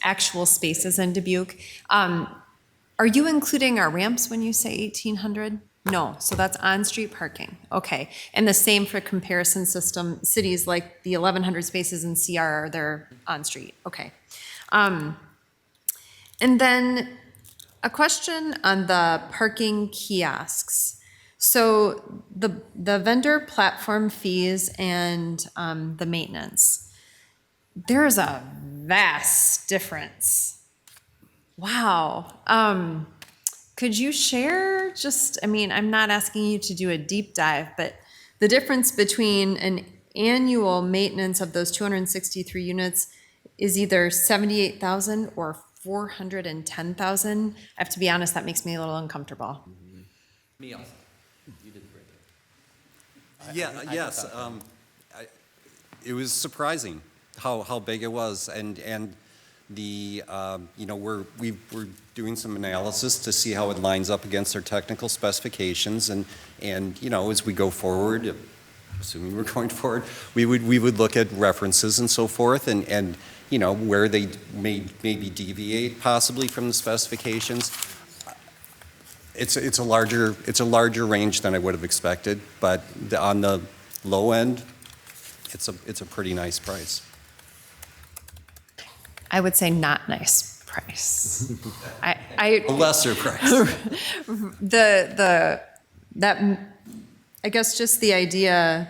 actual spaces in Dubuque. Are you including our ramps when you say 1,800? No, so that's on-street parking. Okay, and the same for comparison system, cities like the 1,100 spaces in CR, they're on-street. Okay. And then a question on the parking kiosks. So the vendor platform fees and the maintenance, there's a vast difference. Wow. Could you share I'm not asking you to do a deep dive, but the difference between an annual maintenance of those 263 units is either 78,000 or 410,000. I have to be honest, that makes me a little uncomfortable. Me also. Yes. It was surprising how big it was, and the we're doing some analysis to see how it lines up against our technical specifications, and as we go forward, assuming we're going forward, we would look at references and so forth, and where they maybe deviate possibly from the specifications. It's a larger range than I would have expected, but on the low end, it's a pretty nice price. I would say not nice price. I A lesser price. I guess just the idea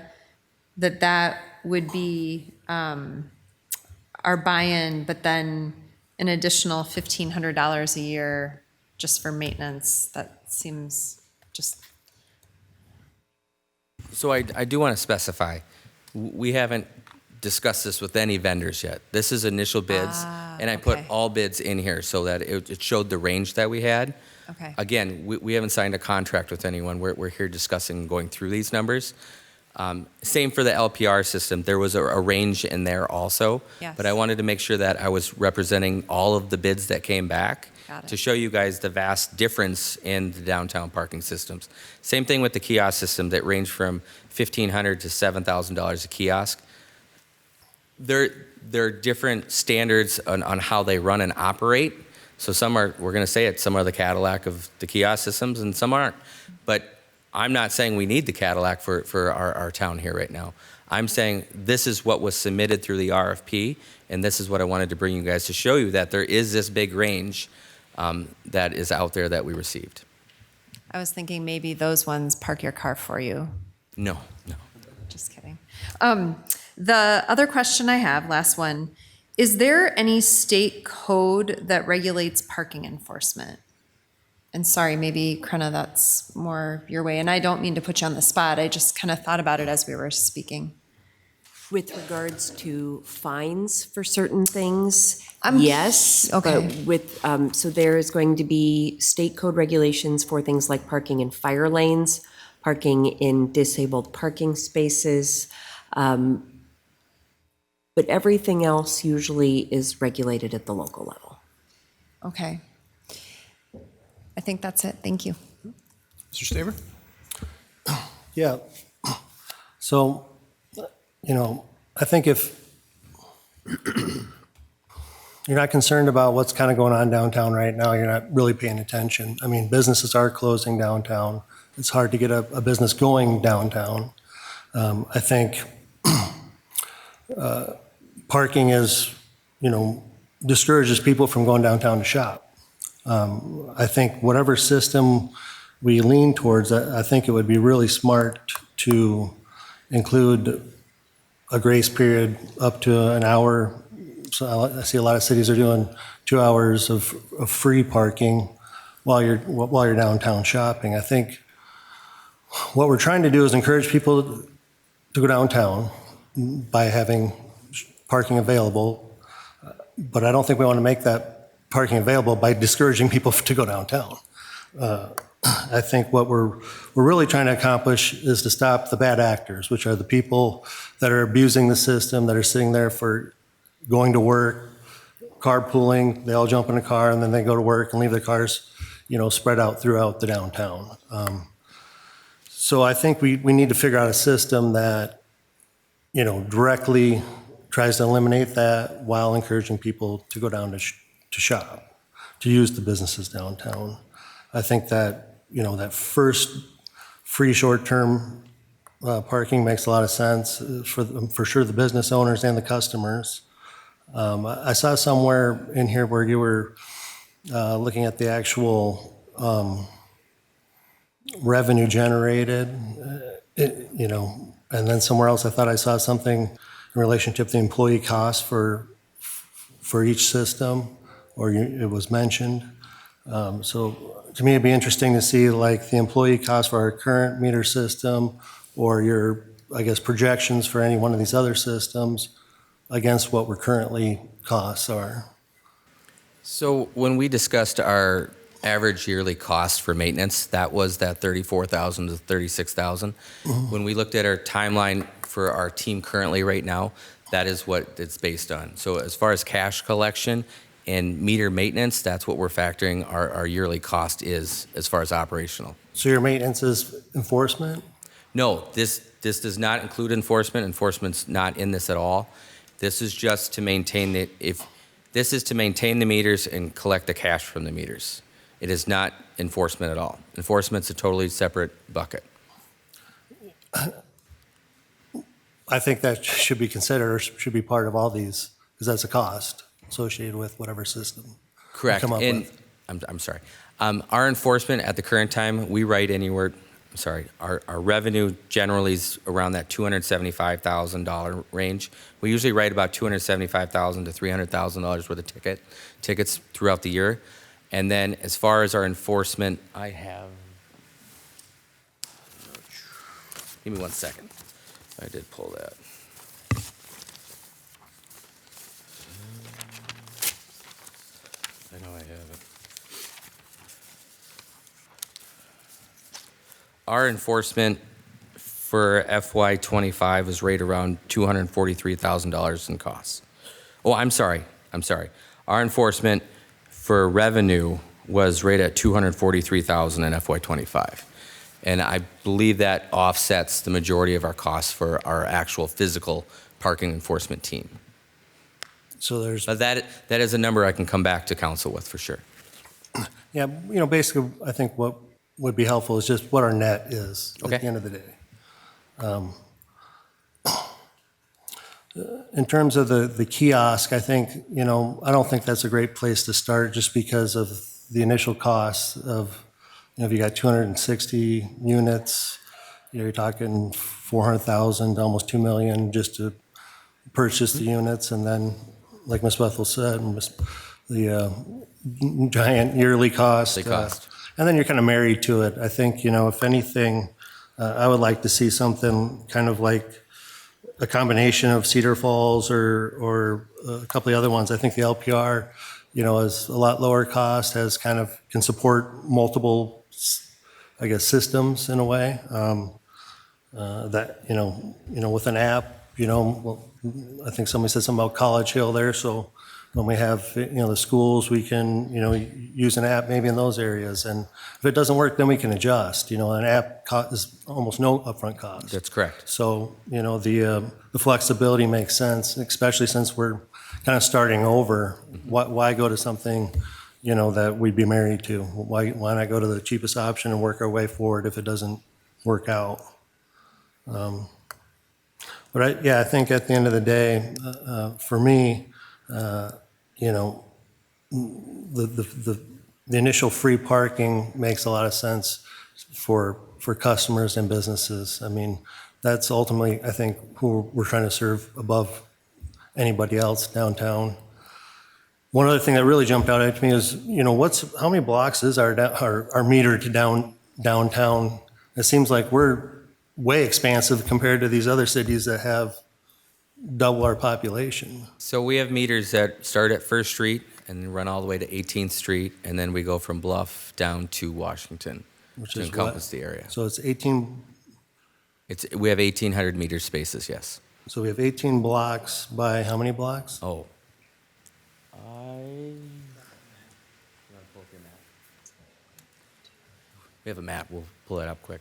that would be our buy-in, but then an additional $1,500 a year just for maintenance, that seems just. So I do want to specify, we haven't discussed this with any vendors yet. This is initial bids, and I put okay. all bids in here so that it showed the range that we had. Okay. Again, we haven't signed a contract with anyone. We're here discussing and going through these numbers. Same for the LPR system. There was a range in there also. Yes. But I wanted to make sure that I was representing all of the bids that came back Got it. to show you guys the vast difference in the downtown parking systems. Same thing with the kiosk system that ranged from $1,500 to $7,000 a kiosk. There are different standards on how they run and operate. So some are, we're going to say it, some are the Cadillac of the kiosk systems and some aren't. But I'm not saying we need the Cadillac for our town here right now. I'm saying this is what was submitted through the RFP, and this is what I wanted to bring you guys to show you that there is this big range that is out there that we received. I was thinking maybe those ones park your car for you. No. Just kidding. The other question I have, last one, is there any state code that regulates parking enforcement? And sorry, maybe Krenna, that's more your way. And I don't mean to put you on the spot. I just kind of thought about it as we were speaking. With regards to fines for certain things, I'm- yes. okay. But with, so there is going to be state code regulations for things like parking in fire lanes, parking in disabled parking spaces. But everything else usually is regulated at the local level. Okay. I think that's it. Thank you. Mr. Staver? Yeah. So, I think if you're not concerned about what's kind of going on downtown right now, you're not really paying attention. I mean, businesses are closing downtown. It's hard to get a business going downtown. I think parking is, discourages people from going downtown to shop. I think whatever system we lean towards, I think it would be really smart to include a grace period up to an hour. So I see a lot of cities are doing 2 hours of free parking while you're downtown shopping. I think what we're trying to do is encourage people to go downtown by having parking available, but I don't think we want to make that parking available by discouraging people to go downtown. I think what we're really trying to accomplish is to stop the bad actors, which are the people that are abusing the system, that are sitting there for going to work, carpooling, they all jump in a car and then they go to work and leave their cars, spread out throughout the downtown. So I think we need to figure out a system that, directly tries to eliminate that while encouraging people to go down to shop, to use the businesses downtown. I think that, that first free short-term parking makes a lot of sense for sure the business owners and the customers. I saw somewhere in here where you were looking at the actual revenue generated, and then somewhere else I thought I saw something in relationship to the employee costs for each system, or it was mentioned. So to me, it'd be interesting to see like the employee costs for our current meter system or your, projections for any one of these other systems against what we're currently costs are. So when we discussed our average yearly cost for maintenance, that was that $34,000 to $36,000. When we looked at our timeline for our team currently right now, that is what it's based on. So as far as cash collection and meter maintenance, that's what we're factoring our yearly cost is as far as operational. So your maintenance is enforcement? No, this does not include enforcement. Enforcement's not in this at all. This is just to maintain this is to maintain the meters and collect the cash from the meters. It is not enforcement at all. Enforcement's a totally separate bucket. I think that should be considered or should be part of all these because that's a cost associated with whatever system. Correct. Come up And with. I'm sorry. Our enforcement at the current time, we write anywhere. I'm sorry. Our revenue generally is around that $275,000 range. We usually write about $275,000 to $300,000 worth of tickets throughout the year. And then as far as our enforcement, I have. Give me 1 second. I did pull that. I know I have it. Our enforcement for FY25 is right around $243,000 in costs. Oh, I'm sorry. Our enforcement for revenue was right at $243,000 in FY25. And I believe that offsets the majority of our costs for our actual physical parking enforcement team. So there's, But that is a number I can come back to council with for sure. yeah, basically, I think what would be helpful is just what our net is Okay. at the end of the day. In terms of the kiosk, I think, I don't think that's a great place to start just because of the initial costs of, if you got 260 units, you're talking 400,000 to almost 2 million just to purchase the units. And then, like Ms. Bethel said, the giant yearly cost. The cost. And then you're kind of married to it. I think, if anything, I would like to see something kind of like a combination of Cedar Falls or a couple of the other ones. I think the LPR, is a lot lower cost, can support multiple, I guess, systems in a way. That, with an app, well, I think somebody said something about College Hill there. So when we have, the schools, we can, use an app maybe in those areas. And if it doesn't work, then we can adjust. An app is almost no upfront cost. That's correct. So, the flexibility makes sense, especially since we're kind of starting over. Why go to something, that we'd be married to? Why not go to the cheapest option and work our way forward if it doesn't work out? But I think at the end of the day, for me, the initial free parking makes a lot of sense for customers and businesses. I mean, that's ultimately, I think, who we're trying to serve above anybody else downtown. One other thing that really jumped out at me is, how many blocks is our meter to downtown? It seems like we're way expansive compared to these other cities that have double our population. So we have meters that start at First Street and run all the way to 18th Street, and then we go from Bluff down to Washington Which to is encompass the area. So it's 18, We have 1,800 meter spaces, yes. so we have 18 blocks by how many blocks? Oh. We have a map. We'll pull it up quick.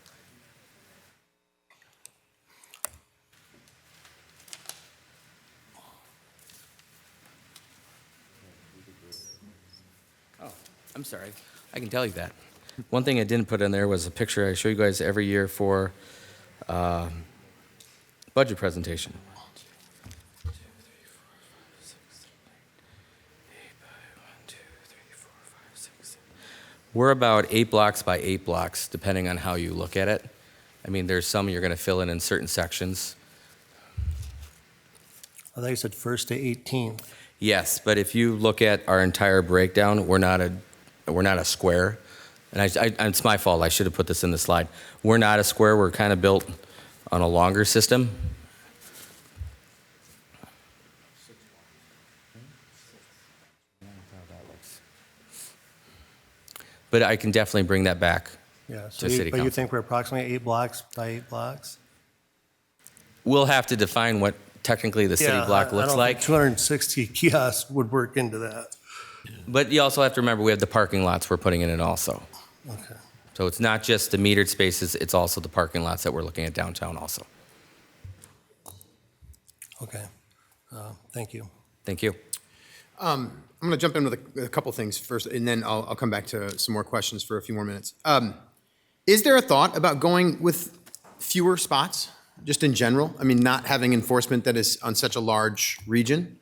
Oh, I'm sorry. I can tell you that. One thing I didn't put in there was a picture I show you guys every year for budget presentation. We're about 8 blocks by 8 blocks, depending on how you look at it. I mean, there's some you're going to fill in certain sections. I thought you said 1st to 18th. Yes, but if you look at our entire breakdown, we're not a square. And it's my fault. I should have put this in the slide. We're not a square. We're kind of built on a longer system. But I can definitely bring that back Yeah, to City but you Council. think we're approximately 8 blocks by 8 blocks? We'll have to define what technically the city block looks like. 260 kiosks would work into that. But you also have to remember we have the parking lots we're putting in it also. Okay. So it's not just the metered spaces, it's also the parking lots that we're looking at downtown also. Okay. Thank you. Thank you. I'm going to jump in with a couple things first, and then I'll come back to some more questions for a few more minutes. Is there a thought about going with fewer spots, just in general? I mean, not having enforcement that is on such a large region?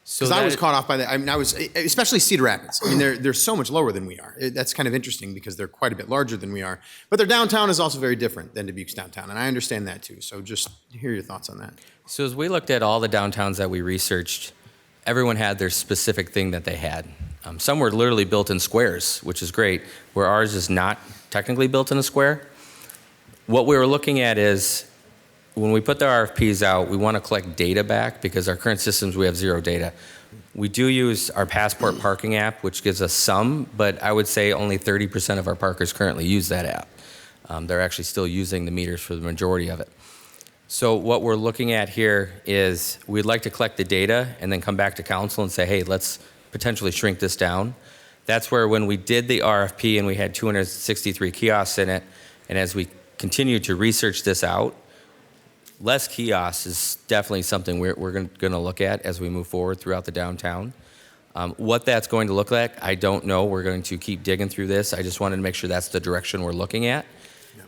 Because I was caught off by that. I mean, especially Cedar Rapids. I mean, they're so much lower than we are. That's kind of interesting because they're quite a bit larger than we are. But their downtown is also very different than Dubuque's downtown, and I understand that too. So just hear your thoughts on that. So as we looked at all the downtowns that we researched, everyone had their specific thing that they had. Some were literally built in squares, which is great, where ours is not technically built in a square. What we were looking at is, when we put the RFPs out, we want to collect data back because our current systems, we have zero data. We do use our Passport parking app, which gives us some, but I would say only 30% of our parkers currently use that app. They're actually still using the meters for the majority of it. So what we're looking at here is we'd like to collect the data and then come back to council and say, hey, let's potentially shrink this down. That's where when we did the RFP and we had 263 kiosks in it, and as we continue to research this out, less kiosks is definitely something we're going to look at as we move forward throughout the downtown. What that's going to look like, I don't know. We're going to keep digging through this. I just wanted to make sure that's the direction we're looking at.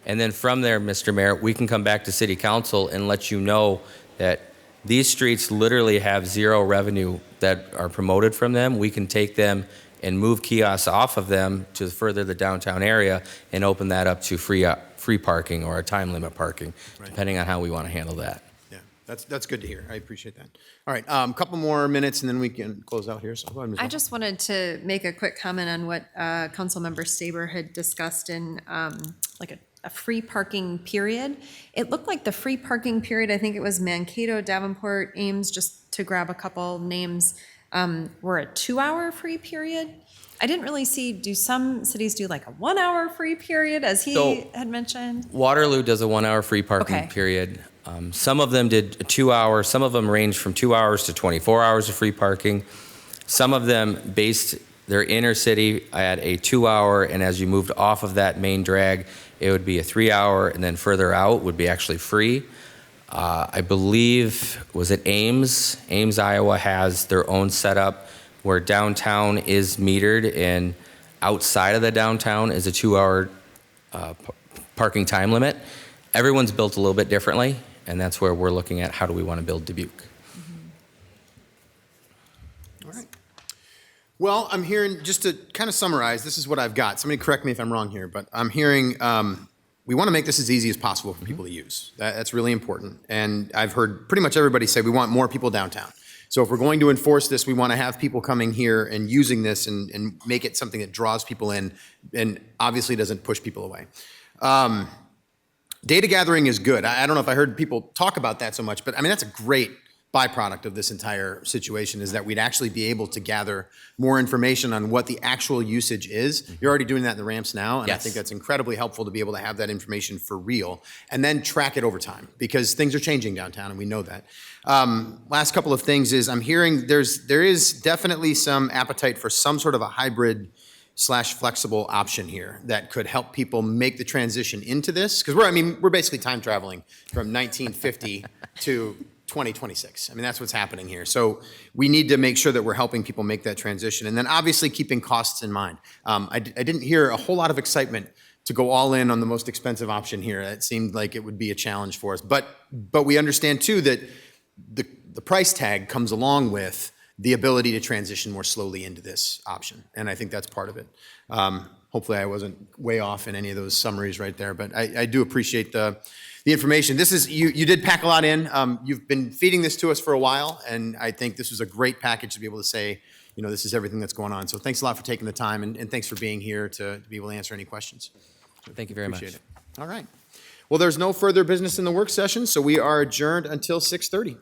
And then from there, Mr. Mayor, we can come back to City Council and let you know that these streets literally have zero revenue that are promoted from them. We can take them and move kiosks off of them to further the downtown area and open that up to free parking or a time limit parking, depending on how we want to handle that. Yeah, that's good to hear. I appreciate that. All right, a couple more minutes and then we can close out here. So go ahead, Ms. I Wall. just wanted to make a quick comment on what Councilmember Staber had discussed in like a free parking period. It looked like the free parking period, I think it was Mankato, Davenport, Ames, just to grab a couple names, were a 2-hour free period. I didn't really see, do some cities do like a 1-hour free period, as he had mentioned? Waterloo does a 1-hour free parking Okay. period. Some of them did a 2 hour, some of them range from 2 hours to 24 hours of free parking. Some of them based their inner city at a 2 hour, and as you moved off of that main drag, it would be a 3 hour, and then further out would be actually free. I believe, was it Ames? Ames, Iowa has their own setup where downtown is metered and outside of the downtown is a 2 hour parking time limit. Everyone's built a little bit differently, and that's where we're looking at how do we want to build Dubuque. All right. Well, I'm hearing, just to kind of summarize, this is what I've got. Somebody correct me if I'm wrong here, but I'm hearing we want to make this as easy as possible for people to use. That's really important. And I've heard pretty much everybody say we want more people downtown. So if we're going to enforce this, we want to have people coming here and using this and make it something that draws people in and obviously doesn't push people away. Data gathering is good. I don't know if I heard people talk about that so much, but I mean, that's a great byproduct of this entire situation is that we'd actually be able to gather more information on what the actual usage is. You're already doing that in the ramps now, and I Yes. think that's incredibly helpful to be able to have that information for real and then track it over time because things are changing downtown and we know that. Last couple of things is I'm hearing there is definitely some appetite for some sort of a hybrid / flexible option here that could help people make the transition into this because we're basically time traveling from 1950 to 2026. I mean, that's what's happening here. So we need to make sure that we're helping people make that transition. And then obviously keeping costs in mind. I didn't hear a whole lot of excitement to go all in on the most expensive option here. It seemed like it would be a challenge for us. But we understand too that the price tag comes along with the ability to transition more slowly into this option. And I think that's part of it. Hopefully I wasn't way off in any of those summaries right there, but I do appreciate the information. This is, you did pack a lot in. You've been feeding this to us for a while, and I think this was a great package to be able to say, you know, this is everything that's going on. So thanks a lot for taking the time, and thanks for being here to be able to answer any questions. Thank you very much. Appreciate it. All right. Well, there's no further business in the work session, so we are adjourned until 6:30.